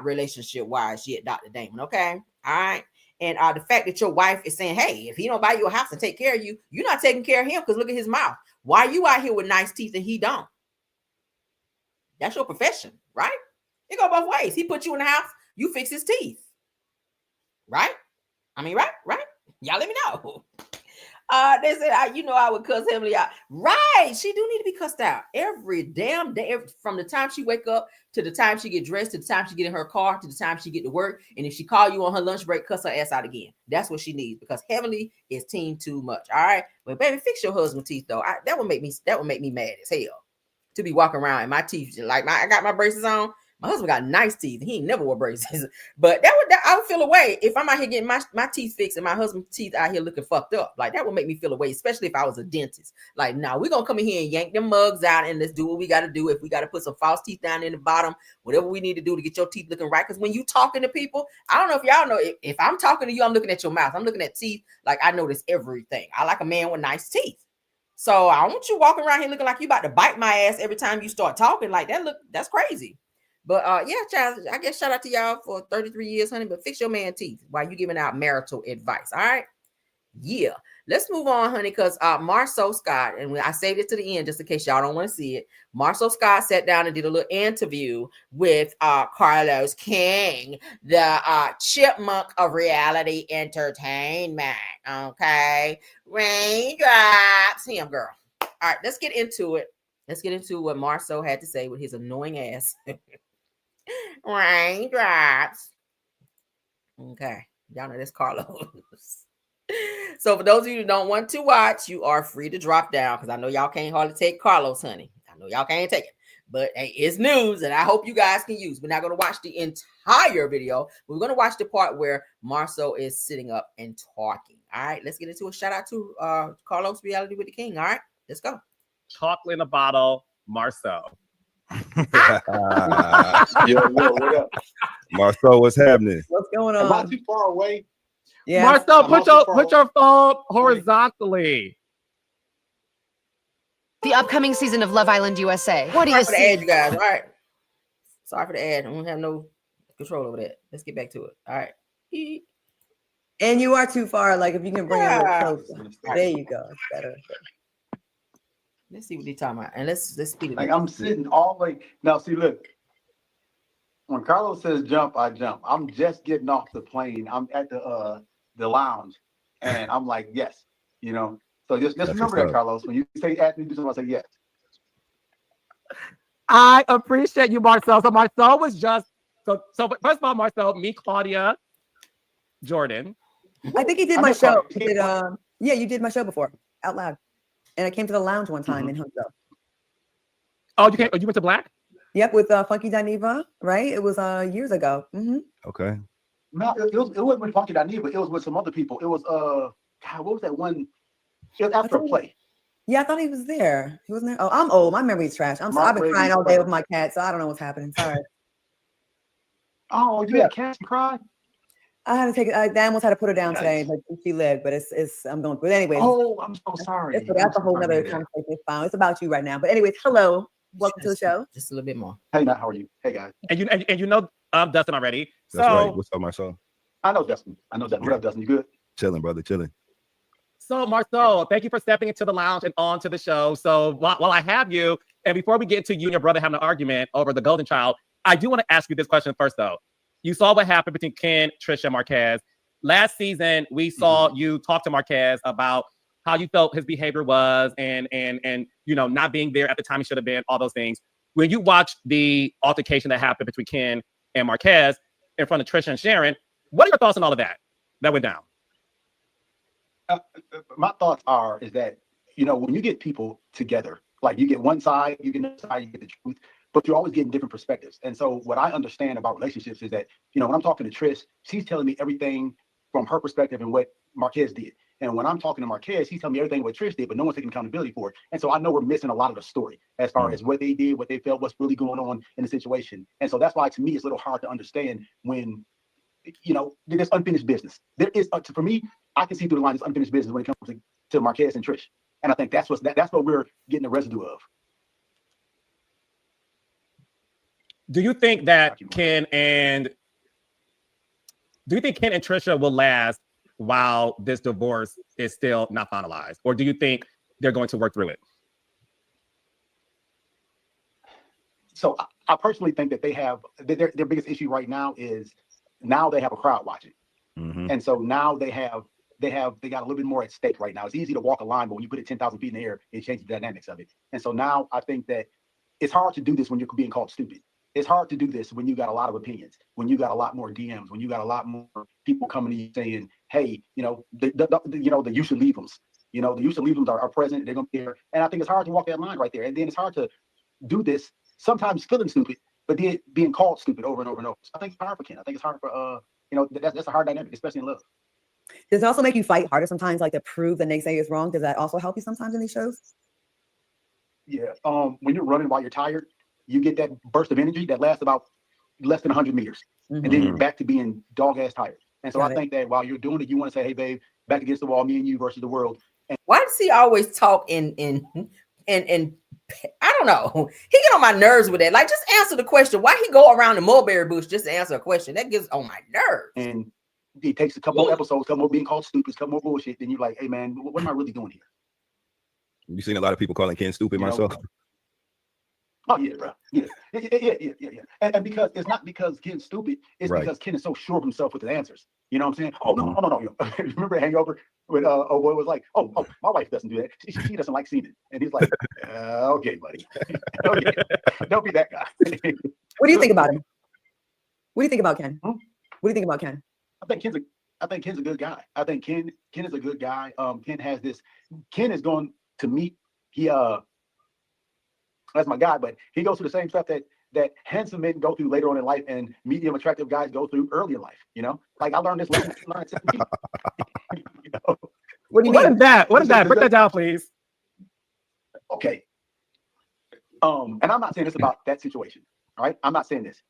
relationship-wise yet, Dr. Damon, okay? All right? And the fact that your wife is saying, hey, if he don't buy you a house and take care of you, you're not taking care of him because look at his mouth. Why are you out here with nice teeth and he don't? That's your profession, right? It go both ways. He put you in the house, you fix his teeth. Right? I mean, right? Y'all let me know. They said, I would cuss Heavenly out. Right. She do need to be cussed out every damn day, from the time she wake up to the time she get dressed, to the time she get in her car, to the time she get to work. And if she call you on her lunch break, cuss her ass out again. That's what she needs because Heavenly is team too much. All right. But baby, fix your husband's teeth though. That would make me mad as hell. to be walking around and my teeth, like I got my braces on. My husband got nice teeth. He ain't never wore braces. But I would feel away if I'm out here getting my teeth fixed and my husband's teeth out here looking fucked up. Like that would make me feel away, especially if I was a dentist. Like, no, we're gonna come in here and yank them mugs out and let's do what we gotta do. If we gotta put some false teeth down in the bottom, whatever we need to do to get your teeth looking right. Because when you talking to people, I don't know if y'all know, if I'm talking to you, I'm looking at your mouth. I'm looking at teeth. Like I notice everything. I like a man with nice teeth. So I want you walking around here looking like you about to bite my ass every time you start talking like that. That's crazy. But yeah, child, I guess shout out to y'all for 33 years, honey. But fix your man teeth while you giving out marital advice. All right. Yeah. Let's move on, honey, because Marceau Scott, and I saved it to the end just in case y'all don't want to see it. Marceau Scott sat down and did a little interview with Carlos King, the chipmunk of reality entertainment. Okay. Raindrops. Him, girl. All right, let's get into it. Let's get into what Marceau had to say with his annoying ass. Raindrops. Okay. Y'all know that's Carlos. So for those of you who don't want to watch, you are free to drop down because I know y'all can't hardly take Carlos, honey. I know y'all can't take it. But hey, it's news and I hope you guys can use. We're not going to watch the entire video. We're going to watch the part where Marceau is sitting up and talking. All right, let's get into a shout out to Carlos Reality with the King. All right, let's go. Chocolate in a bottle, Marceau. Yo, what up? Marceau, what's happening? What's going on? Am I too far away? Yeah. Marceau, put your phone horizontally. The upcoming season of Love Island USA. What do you Sorry for the see? ad, you guys. All right. Sorry for the ad. I don't have no control over that. Let's get back to it. All right. And you are too far. Like if you can bring it a little closer. There you go. It's better. Let's see what they're talking about. And let's speed it Like up. I'm sitting all like now. See, look. When Carlos says jump, I jump. I'm just getting off the plane. I'm at the lounge, and I'm like, yes, you know. So just remember that, Carlos. When you say ask me to do something, I say yes. I appreciate you, Marceau. So Marceau was just so first of all, Marceau, me, Claudia, Jordan. I think he did my show. Yeah, you did my show before out loud, and I came to the lounge one time in Huntsville. Oh, you went to Black? Yep, with Funky Dineva, right? It was years ago. Okay. No, it wasn't with Funky Dineva. It was with some other people. It was God, what was that one? It was after a play. Yeah, I thought he was there. He wasn't there. Oh, I'm old. My memory's trash. I've been crying all day with my cat, so I don't know what's happening. Sorry. Oh, you had cats and cried? I had to take it. I almost had to put her down today, but she lived. But it's I'm going through it anyway. Oh, I'm so sorry. That's a whole nother conversation. It's fine. It's about you right now. But anyways, hello. Welcome to the show. Just a little bit more. Hey, Matt, how are you? Hey, guys. And you know Dustin already. That's right. What's up, Marceau? I know Dustin. What up, Dustin? You good? Chilling, brother. Chilling. So Marceau, thank you for stepping into the lounge and on to the show. So while I have you, and before we get into you and your brother having an argument over the golden child, I do want to ask you this question first, though. You saw what happened between Ken, Trisha, and Marquez. Last season, we saw you talk to Marquez about how you felt his behavior was and you know, not being there at the time he should have been, all those things. When you watched the altercation that happened between Ken and Marquez in front of Trisha and Sharon, what are your thoughts on all of that went down? My thoughts is that, you know, when you get people together, like you get one side, you get another side, you get the truth, but you're always getting different perspectives. And so what I understand about relationships is that, you know, when I'm talking to Trish, she's telling me everything from her perspective and what Marquez did. And when I'm talking to Marquez, he's telling me everything what Trish did, but no one's taking accountability for it. And so I know we're missing a lot of the story as far as what they did, what they felt, what's really going on in the situation. And so that's why, to me, it's a little hard to understand when, you know, there's unfinished business. There is, for me, I can see through the line, there's unfinished business when it comes to Marquez and Trish. And I think that's what we're getting the residue of. Do you think that Ken and Trisha will last while this divorce is still not finalized? Or do you think they're going to work through it? So I personally think that they have their biggest issue right now is now they have a crowd watching. And so now they got a little bit more at stake right now. It's easy to walk a line, but when you put it 10,000 feet in the air, it changes the dynamics of it. And so now I think that it's hard to do this when you're being called stupid. It's hard to do this when you got a lot of opinions, when you got a lot more DMs, when you got a lot more people coming to you saying, hey, you know, the you should leave them. You know, the you should leave them are present. They're going to be there. And I think it's hard to walk that line right there. And then it's hard to do this, sometimes feeling stupid, but then being called stupid over and over and over. So I think it's hard for Ken. I think it's hard for that's a hard dynamic, especially in love. Does it also make you fight harder sometimes, like to prove the naysayer is wrong? Does that also help you sometimes in these shows? Yeah. When you're running while you're tired, you get that burst of energy that lasts about less than 100 meters. And then you're back to being dog ass tired. And so I think that while you're doing it, you want to say, hey, babe, back against the wall, me and you versus the world. And why does he always talk in I don't know. He get on my nerves with that. Like, just answer the question. Why he go around the mulberry bush just to answer a question? That gets on my nerves. And it takes a couple more episodes, couple more being called stupid, couple more bullshit. Then you're like, hey, man, what am I really doing here? You seen a lot of people calling Ken stupid, myself. Oh yeah, bro. Yeah. And because it's not because Ken's stupid, it's because Ken is so sure of himself with his answers. You know what I'm saying? Oh no. Remember Hangover when boy was like, oh, my wife doesn't do that. She doesn't like semen. And he's like, okay, buddy. Okay. Don't be that guy. What do you think about him? What do you think about Ken? What do you think about Ken? I think Ken's a good guy. I think Ken is a good guy. Ken is going to meet that's my guy, but he goes through the same stuff that handsome men go through later on in life and medium attractive guys go through early in life. You know, like I learned this lesson at 17. You know? What do you mean? What is that? What is that? Break that down, please. Okay. And I'm not saying this about that situation. All right. I'm not saying this.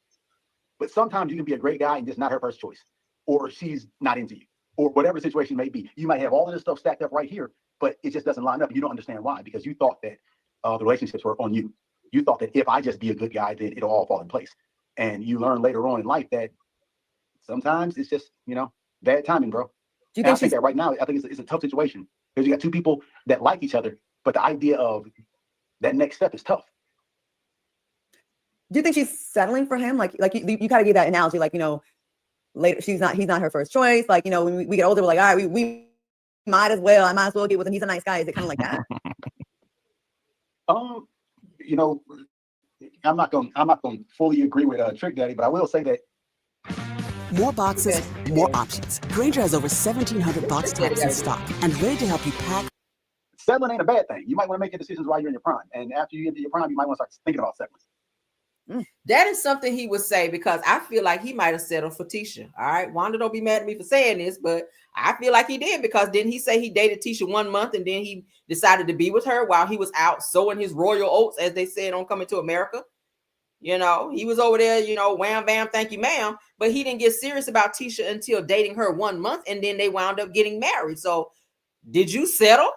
But sometimes you can be a great guy and just not her first choice. Or she's not into you. Or whatever the situation may be. You might have all of this stuff stacked up right here, but it just doesn't line up. You don't understand why, because you thought that the relationships were on you. You thought that if I just be a good guy, then it'll all fall in place. And you learn later on in life that sometimes it's just, bad timing, bro. Do you think I think that right now, I think it's a tough situation because you got two people that like each other, but the idea of that next step is tough. Do you think she's settling for him? Like you kind of gave that analogy, like, later he's not her first choice. Like, when we get older, we're like, all right, we might as well get with him. He's a nice guy. Is it kind of like that? I'm not going to fully agree with Trick Daddy, but I will say that more boxes, more options. Grainger has over 1,700 box tops in stock and ready to help you pack. Settling ain't a bad thing. You might want to make your decisions while you're in your prime, and after you get to your prime, you might want to start thinking about settling. That is something he would say, because I feel like he might have settled for Tisha. All right, Wanda, don't be mad at me for saying this, but I feel like he did, because didn't he say he dated Tisha 1 month and then he decided to be with her while he was out sowing his royal oats, as they said on Coming to America? He was over there, wham, bam, thank you, ma'am. But he didn't get serious about Tisha until dating her 1 month, and then they wound up getting married. So did you settle?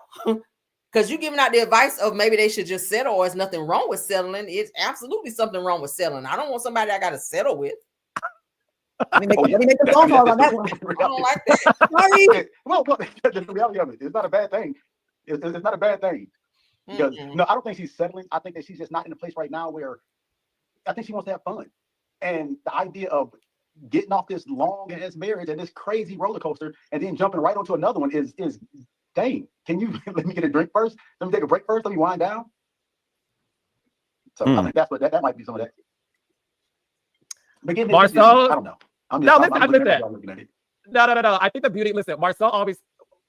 Because you're giving out the advice of maybe they should just settle, or there's nothing wrong with settling. It's absolutely something wrong with settling. I don't want somebody I got to settle with. Let me make a phone call on that one. I don't like that. Sorry. Well, the reality of it, it's not a bad thing. It's not a bad thing. Because, no, I don't think she's settling. I think that she's just not in a place right now where I think she wants to have fun. And the idea of getting off this long ass marriage and this crazy roller coaster and then jumping right onto another one is dang. Can you let me get a drink first? Let me take a break first. Let me wind down. So I think that's what that might be some of that. But Marcel, I don't know. No. I think the beauty. Listen, Marcel always.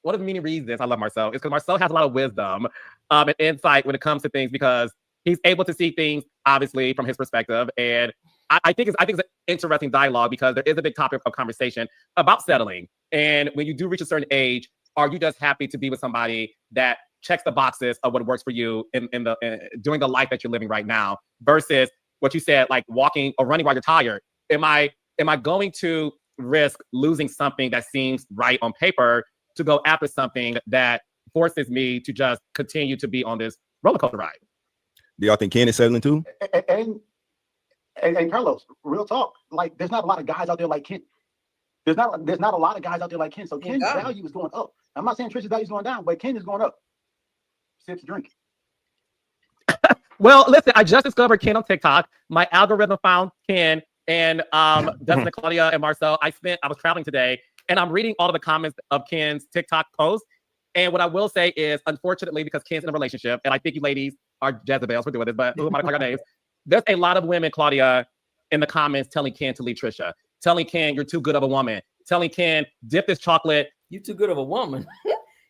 One of the many reasons I love Marcel is because Marcel has a lot of wisdom and insight when it comes to things, because he's able to see things obviously from his perspective, and I think it's an interesting dialogue, because there is a big topic of conversation about settling. And when you do reach a certain age, are you just happy to be with somebody that checks the boxes of what works for you in doing the life that you're living right now, versus what you said, like walking or running while you're tired? Am I going to risk losing something that seems right on paper to go after something that forces me to just continue to be on this roller coaster ride? Do y'all think Ken is settling too? And Carlos, real talk, like there's not a lot of guys out there like Ken. There's not a lot of guys out there like Ken. So Ken's value is going up. I'm not saying Trish's value is going down, but Ken is going up. Sips drink. Well, listen, I just discovered Ken on TikTok. My algorithm found Ken and Dustin, Claudia, and Marcel. I was traveling today, and I'm reading all of the comments of Ken's TikTok post. And what I will say is, unfortunately, because Ken's in a relationship, and I think you ladies are Jezebels for doing this, but who am I to call your names? There's a lot of women, Claudia, in the comments telling Ken to leave Trisha, telling Ken you're too good of a woman, telling Ken dip this chocolate. You too good of a woman.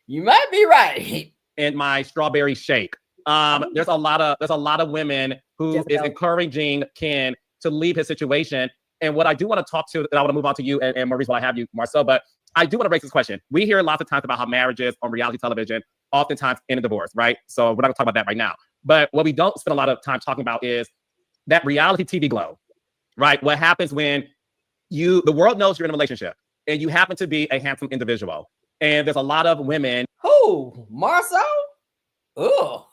You might be right. In my strawberry shake. There's a lot of women who is encouraging Ken to leave his situation. And what I do want to talk to, and I want to move on to you and Maurice while I have you, Marcel, but I do want to raise this question. We hear lots of times about how marriages on reality television oftentimes end in divorce, right? So we're not going to talk about that right now. But what we don't spend a lot of time talking about is that reality TV glow, right? What happens when the world knows you're in a relationship and you happen to be a handsome individual. And there's a lot of women Marcel? Ugh.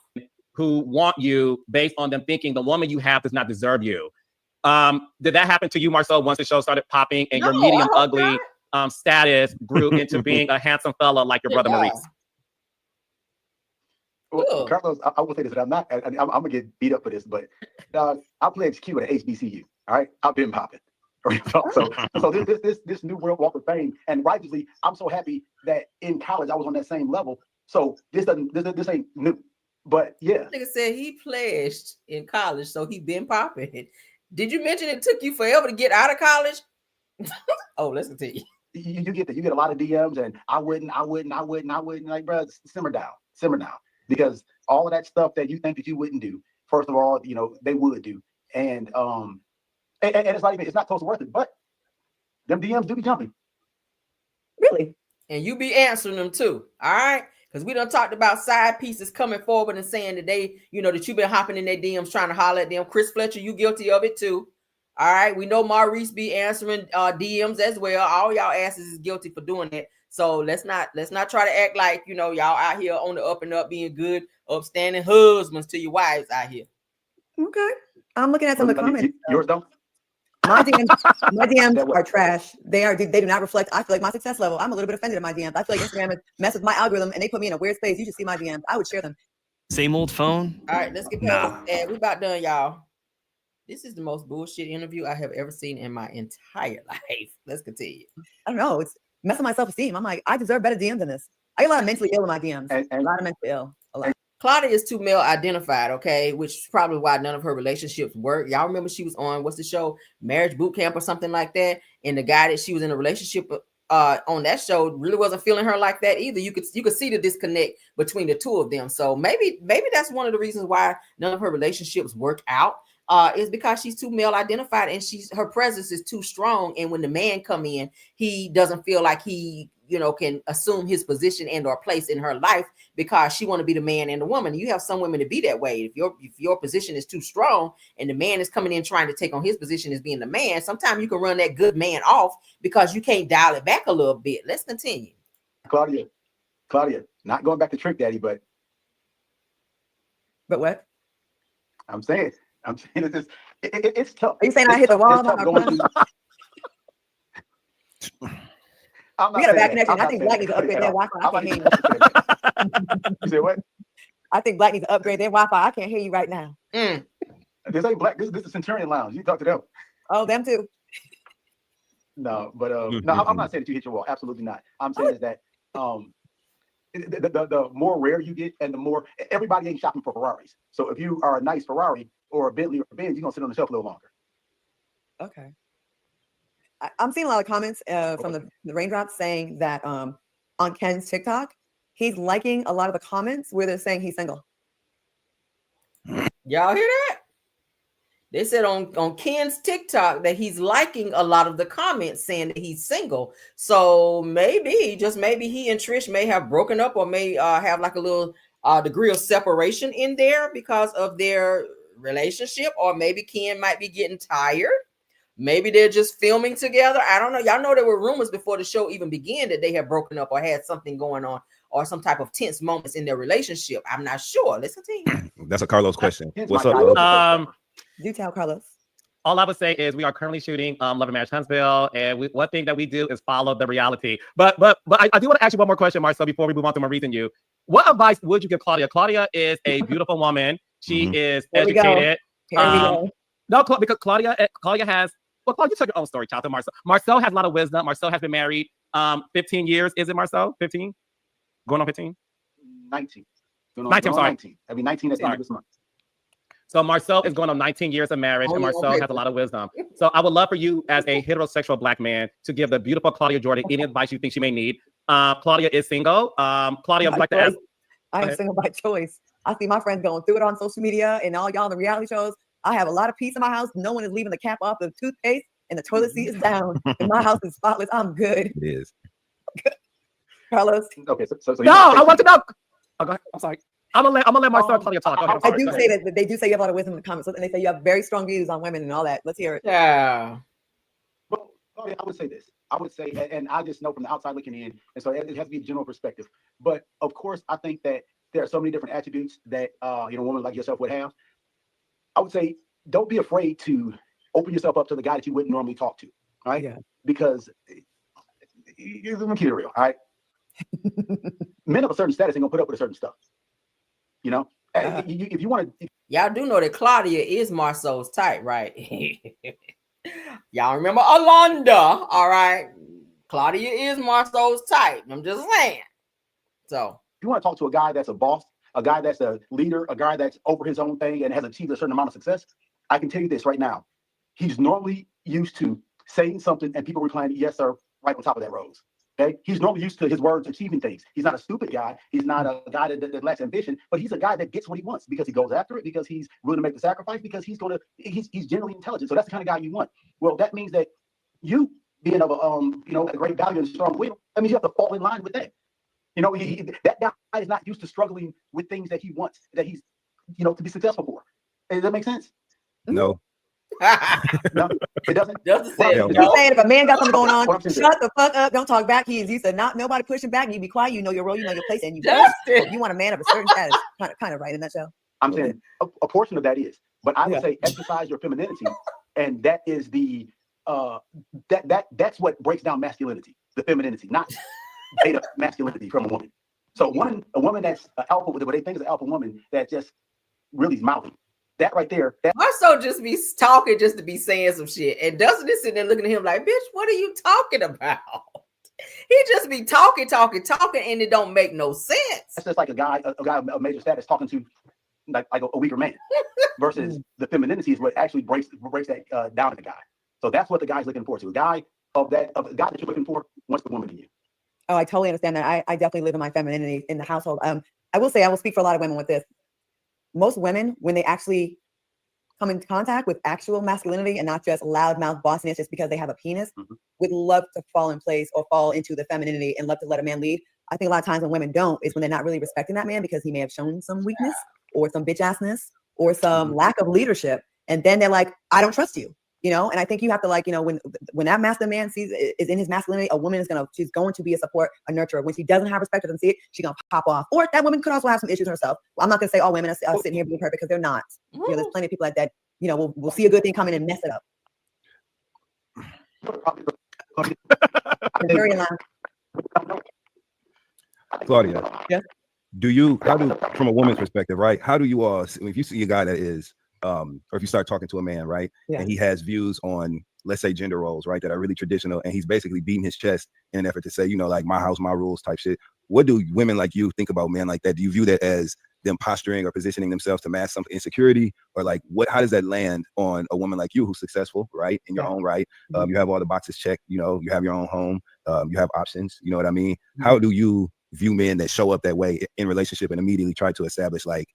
who want you based on them thinking the woman you have does not deserve you. Did that happen to you, Marcel, once the show started popping and your medium ugly status grew into being a handsome fella like your brother Maurice? Well, Carlos, I will say this, and I'm gonna get beat up for this, but I played Q at HBCU. All right, I've been popping. So this new world walk of fame, and righteously, I'm so happy that in college I was on that same level. So this ain't new. But yeah, Nigga said he pledged in college, so he been popping. Did you mention it took you forever to get out of college? Oh, let's continue. You get a lot of DMs, and I wouldn't. Like, bro, simmer down. Because all of that stuff that you think that you wouldn't do, first of all, they would do, and it's not close to worth it. But them DMs do be jumping. Really? And you be answering them too. All right. Because we done talked about side pieces coming forward and saying that they, that you've been hopping in their DMs trying to holler at them. Chris Fletcher, you guilty of it too. All right. We know Maurice be answering DMs as well. All y'all asses is guilty for doing that. So let's not try to act like, y'all out here on the up and up being good, upstanding husbands to your wives out here. Okay. I'm looking at some of the comments. Yours don't? My DMs are trash. They do not reflect, I feel like, my success level. I'm a little bit offended at my DMs. I feel like Instagram messes with my algorithm and they put me in a weird space. You should see my DMs. I would share them. Same old phone? All right, let's get past that. We about done, y'all. This is the most bullshit interview I have ever seen in my entire life. Let's continue. I don't know. It's messing my self-esteem. I'm like, I deserve better DMs than this. I get a lot of mentally ill in my DMs. A lot of mentally ill. A lot. Claudia is too male identified, okay, which is probably why none of her relationships work. Y'all remember she was on, what's the show, Marriage Boot Camp or something like that, and the guy that she was in a relationship on that show really wasn't feeling her like that either. You could see the disconnect between the two of them. So maybe that's one of the reasons why none of her relationships work out. Is because she's too male identified and her presence is too strong. And when the man come in, he doesn't feel like he, can assume his position and or place in her life because she want to be the man and the woman. You have some women to be that way. If your position is too strong and the man is coming in trying to take on his position as being the man, sometimes you can run that good man off because you can't dial it back a little bit. Let's continue. Claudia, not going back to Trick Daddy, but what? I'm saying it's tough. Are you saying I hit the wall? We got a bad connection. I think Black needs to upgrade their Wi-Fi. I can't hear you. You say what? I think Black needs to upgrade their Wi-Fi. I can't hear you right now. This ain't Black. This is Centurion Lounge. You talk to them. Oh, them too. No, but no, I'm not saying that you hit your wall. Absolutely not. I'm saying is that the more rare you get, and the more everybody ain't shopping for Ferraris. So if you are a nice Ferrari or a Bentley or a Benz, you're gonna sit on the shelf a little longer. Okay. I'm seeing a lot of comments from the Raindrops saying that on Ken's TikTok, he's liking a lot of the comments where they're saying he's single. Y'all hear that? They said on Ken's TikTok that he's liking a lot of the comments saying that he's single. So maybe he and Trish may have broken up or may have like a little degree of separation in there because of their relationship, or maybe Ken might be getting tired. Maybe they're just filming together. I don't know. Y'all know there were rumors before the show even began that they had broken up or had something going on or some type of tense moments in their relationship. I'm not sure. Let's continue. That's a Carlos question. What's up? Do tell Carlos. All I would say is we are currently shooting Love and Marriage Huntsville, and one thing that we do is follow the reality. But I do want to ask you one more question, Marcel, before we move on to Maurice and you. What advice would you give Claudia? Claudia is a beautiful woman. She is educated. No, because Claudia has. Well, Claudia, you took your own story, child. Marcel. Marcel has a lot of wisdom. Marcel has been married 15 years. Is it, Marcel? 15? Going on 15? 19. 19, sorry. 19. I'll be 19 at the end of this month. So Marcel is going on 19 years of marriage, and Marcel has a lot of wisdom. So I would love for you, as a heterosexual Black man, to give the beautiful Claudia Jordan any advice you think she may need. Claudia is single. Claudia, I'd like to ask. I am single by choice. I see my friends going through it on social media and all y'all in the reality shows. I have a lot of peace in my house. No one is leaving the cap off the toothpaste, and the toilet seat is down. And my house is spotless. I'm good. It is. Carlos. Okay, so No, I want to know. Oh, go ahead. I'm sorry. I'm gonna let Marcel Claudia talk. Go ahead. I do say that they do say you have a lot of wisdom in the comments, and they say you have very strong views on women and all that. Let's hear it. Yeah. Well, I would say this. I would say, and I just know from the outside looking in, and so it has to be a general perspective. But of course, I think that there are so many different attributes that a woman like yourself would have. I would say, don't be afraid to open yourself up to the guy that you wouldn't normally talk to, right? Yeah. Because let me keep it real, all right? Men of a certain status ain't gonna put up with a certain stuff. You know, if you want to, y'all do know that Claudia is Marcel's type, right? Y'all remember Alonda, all right? Claudia is Marcel's type. I'm just saying. So you want to talk to a guy that's a boss, a guy that's a leader, a guy that's over his own thing and has achieved a certain amount of success. I can tell you this right now. He's normally used to saying something and people replying, yes, sir, right on top of that rose. Okay, he's normally used to his words achieving things. He's not a stupid guy. He's not a guy that lacks ambition, but he's a guy that gets what he wants because he goes after it, because he's willing to make the sacrifice, because he's generally intelligent. So that's the kind of guy you want. Well, that means that you being of a great value and strong will, that means you have to fall in line with that. That guy is not used to struggling with things that he wants, that he's to be successful for. Does that make sense? No. No, it doesn't. He's saying if a man got something going on, shut the fuck up, don't talk back. He said, not nobody pushing back. You be quiet. You know your role. You know your place, and you want a man of a certain status. Kind of right in that show. I'm saying a portion of that is, but I would say exercise your femininity, and that is the that's what breaks down masculinity, the femininity, not beta masculinity from a woman. So a woman that's an alpha, what they think is an alpha woman that just really is mouthy. That right there. Marcel just be talking just to be saying some shit, and Dustin is sitting there looking at him like, "Bitch, what are you talking about?" He just be talking, and it don't make no sense. That's just like a guy of major status talking to like a weaker man, versus the femininity is what actually breaks that down to the guy. So that's what the guy's looking for. To a guy that you're looking for wants the woman in you. Oh, I totally understand that. I definitely live in my femininity in the household. I will say I will speak for a lot of women with this. Most women, when they actually come into contact with actual masculinity and not just loudmouth bossiness just because they have a penis, would love to fall in place or fall into the femininity and love to let a man lead. I think a lot of times when women don't is when they're not really respecting that man because he may have shown some weakness or some bitch assness or some lack of leadership. And then they're like, I don't trust you. And I think you have to when that masculine man is in his masculinity, a woman she's going to be a support, a nurturer. When she doesn't have respect for them, see it, she's going to pop off. Or that woman could also have some issues herself. Well, I'm not going to say all women are sitting here being perfect because they're not. There's plenty of people like that, will see a good thing coming and mess it up. Very loud. Claudia. Yes. From a woman's perspective, right? How do you all, if you see a guy that is, or if you start talking to a man, right, and he has views on, let's say, gender roles, right, that are really traditional, and he's basically beating his chest in an effort to say, like my house, my rules type shit. What do women like you think about men like that? Do you view that as them posturing or positioning themselves to mask some insecurity, or like how does that land on a woman like you who's successful, right, in your own right? You have all the boxes checked, you have your own home, you have options, you know what I mean? How do you view men that show up that way in relationship and immediately try to establish like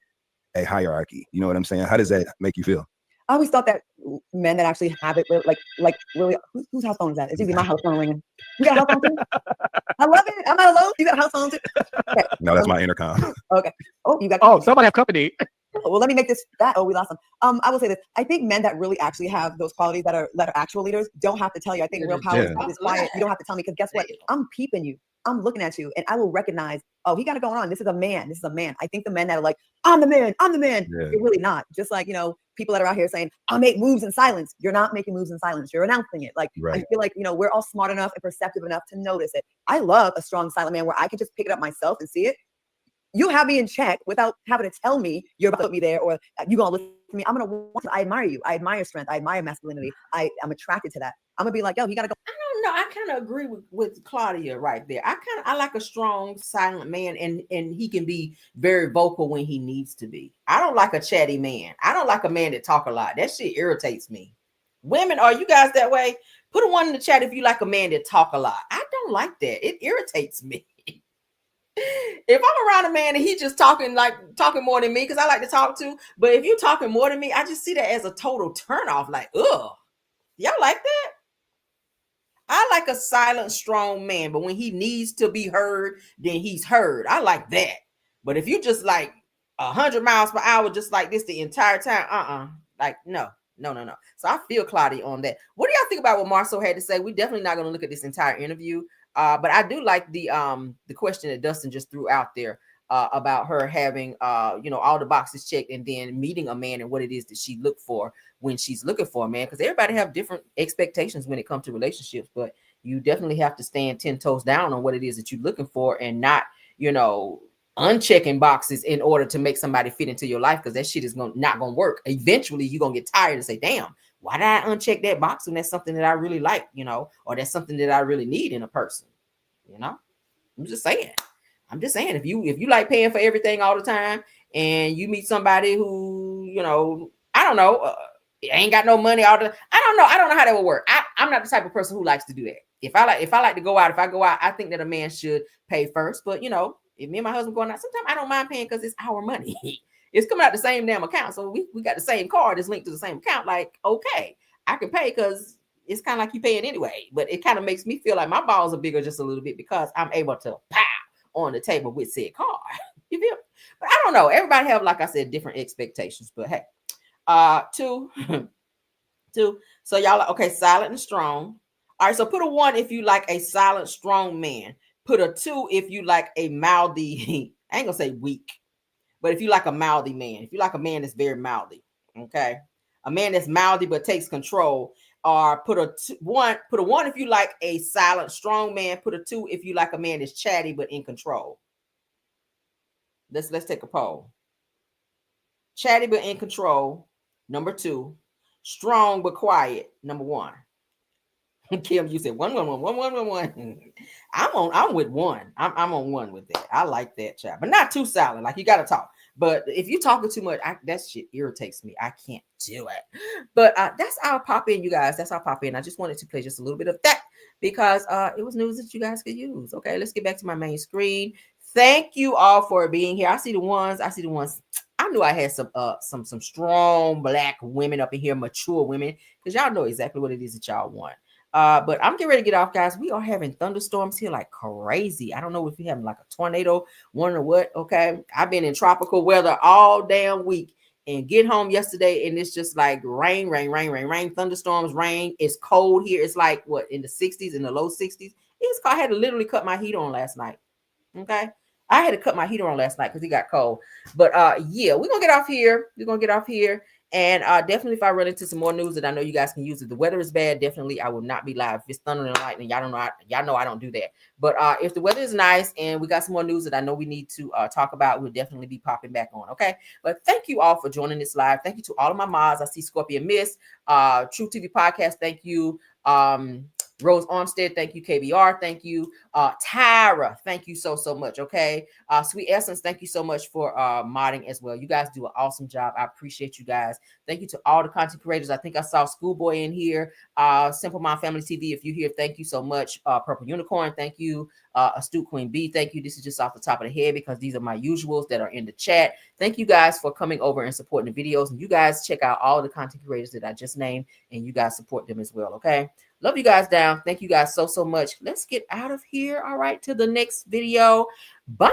a hierarchy? You know what I'm saying? How does that make you feel? I always thought that men that actually have it, like really, whose house phone is that? It's usually my house phone ringing. You got a house phone too? I love it. I'm not alone. You got a house phone too? Okay. No, that's my intercom. Okay. Oh, you got. Oh, somebody have company. Well, let me make this that. Oh, we lost them. I will say this. I think men that really actually have those qualities that are actual leaders don't have to tell you. I think real power is quiet. You don't have to tell me because guess what? I'm peeping you. I'm looking at you, and I will recognize. Oh, he got it going on. This is a man. This is a man. I think the men that are like, I'm the man. I'm the man. Yeah. You're really not. Just like people that are out here saying, I'll make moves in silence. You're not making moves in silence. You're announcing it. Like I feel like we're all smart enough and perceptive enough to notice it. I love a strong silent man where I can just pick it up myself and see it. You have me in check without having to tell me you're about to put me there or you're going to listen to me. I'm going to want to. I admire you. I admire strength. I admire masculinity. I'm attracted to that. I'm going to be like, yo, he got to go. I don't know. I kind of agree with Claudia right there. I like a strong, silent man, and he can be very vocal when he needs to be. I don't like a chatty man. I don't like a man that talk a lot. That shit irritates me. Women, are you guys that way? Put a one in the chat if you like a man that talk a lot. I don't like that. It irritates me. If I'm around a man and he just talking more than me, because I like to talk too, but if you talking more than me, I just see that as a total turnoff. Like, ugh, y'all like that? I like a silent, strong man, but when he needs to be heard, then he's heard. I like that. But if you just like 100 miles per hour, just like this the entire time, like no. So I feel cloudy on that. What do y'all think about what Marceau had to say? We're definitely not going to look at this entire interview, but I do like the question that Dustin just threw out there about her having all the boxes checked and then meeting a man and what it is that she looked for when she's looking for a man, because everybody have different expectations when it comes to relationships, but you definitely have to stand 10 toes down on what it is that you're looking for and not unchecking boxes in order to make somebody fit into your life, because that shit is not gonna work. Eventually you're gonna get tired and say, damn, why did I uncheck that box when that's something that I really like, or that's something that I really need in a person. I'm just saying if you like paying for everything all the time and you meet somebody who I don't know, ain't got no money all the I don't know how that would work. I'm not the type of person who likes to do that. If I like to go out, I think that a man should pay first. But if me and my husband going out, sometimes I don't mind paying because it's our money. It's coming out the same damn account. So we got the same card that's linked to the same account. Like, okay, I can pay because it's kind of like you paying anyway. But it kind of makes me feel like my balls are bigger just a little bit because I'm able to pow on the table with said card. You feel? But I don't know. Everybody have, like I said, different expectations. But hey, two. So y'all like, okay, silent and strong. All right, so put a 1 if you like a silent, strong man. Put a 2 if you like a mouthy, I ain't gonna say weak, but if you like a mouthy man, if you like a man that's very mouthy, okay? A man that's mouthy but takes control. Or put a 1 if you like a silent, strong man. Put a 2 if you like a man that's chatty but in control. Let's take a poll. Chatty but in control, number 2. Strong but quiet, number 1. Kim, you said 1. I'm with 1. I'm on 1 with that. I like that, chat, but not too silent. Like, you got to talk. But if you talking too much, that shit irritates me. I can't do it. But that's our pop in, you guys. That's our pop in. I just wanted to play just a little bit of that because it was news that you guys could use. Okay, let's get back to my main screen. Thank you all for being here. I see the ones. I knew I had some strong Black women up in here, mature women, because y'all know exactly what it is that y'all want. But I'm getting ready to get off, guys. We are having thunderstorms here like crazy. I don't know if you're having like a tornado, one or what. Okay. I've been in tropical weather all damn week and get home yesterday and it's just like rain, thunderstorms, rain. It's cold here. It's like what, in the 60s, in the low 60s. I had to literally cut my heat on last night. Okay. I had to cut my heater on last night because it got cold. But yeah, we're gonna get off here. And definitely, if I run into some more news that I know you guys can use, if the weather is bad, definitely I will not be live. If it's thunder and lightning, y'all know I don't do that. But if the weather is nice and we got some more news that I know we need to talk about, we'll definitely be popping back on. Okay. But thank you all for joining this live. Thank you to all of my mods. I see Scorpion Miss, True TV Podcast. Thank you. Rose Armstead, thank you. KBR, thank you. Tyra, thank you so much. Okay. Sweet Essence, thank you so much for modding as well. You guys do an awesome job. I appreciate you guys. Thank you to all the content creators. I think I saw Schoolboy in here. Simple Mom Family TV, if you're here, thank you so much. Purple Unicorn, thank you. Astute Queen B, thank you. This is just off the top of the head because these are my usuals that are in the chat. Thank you guys for coming over and supporting the videos. And you guys check out all the content creators that I just named and you guys support them as well. Okay. Love you guys down. Thank you guys so much. Let's get out of here. All right. To the next video. Bye.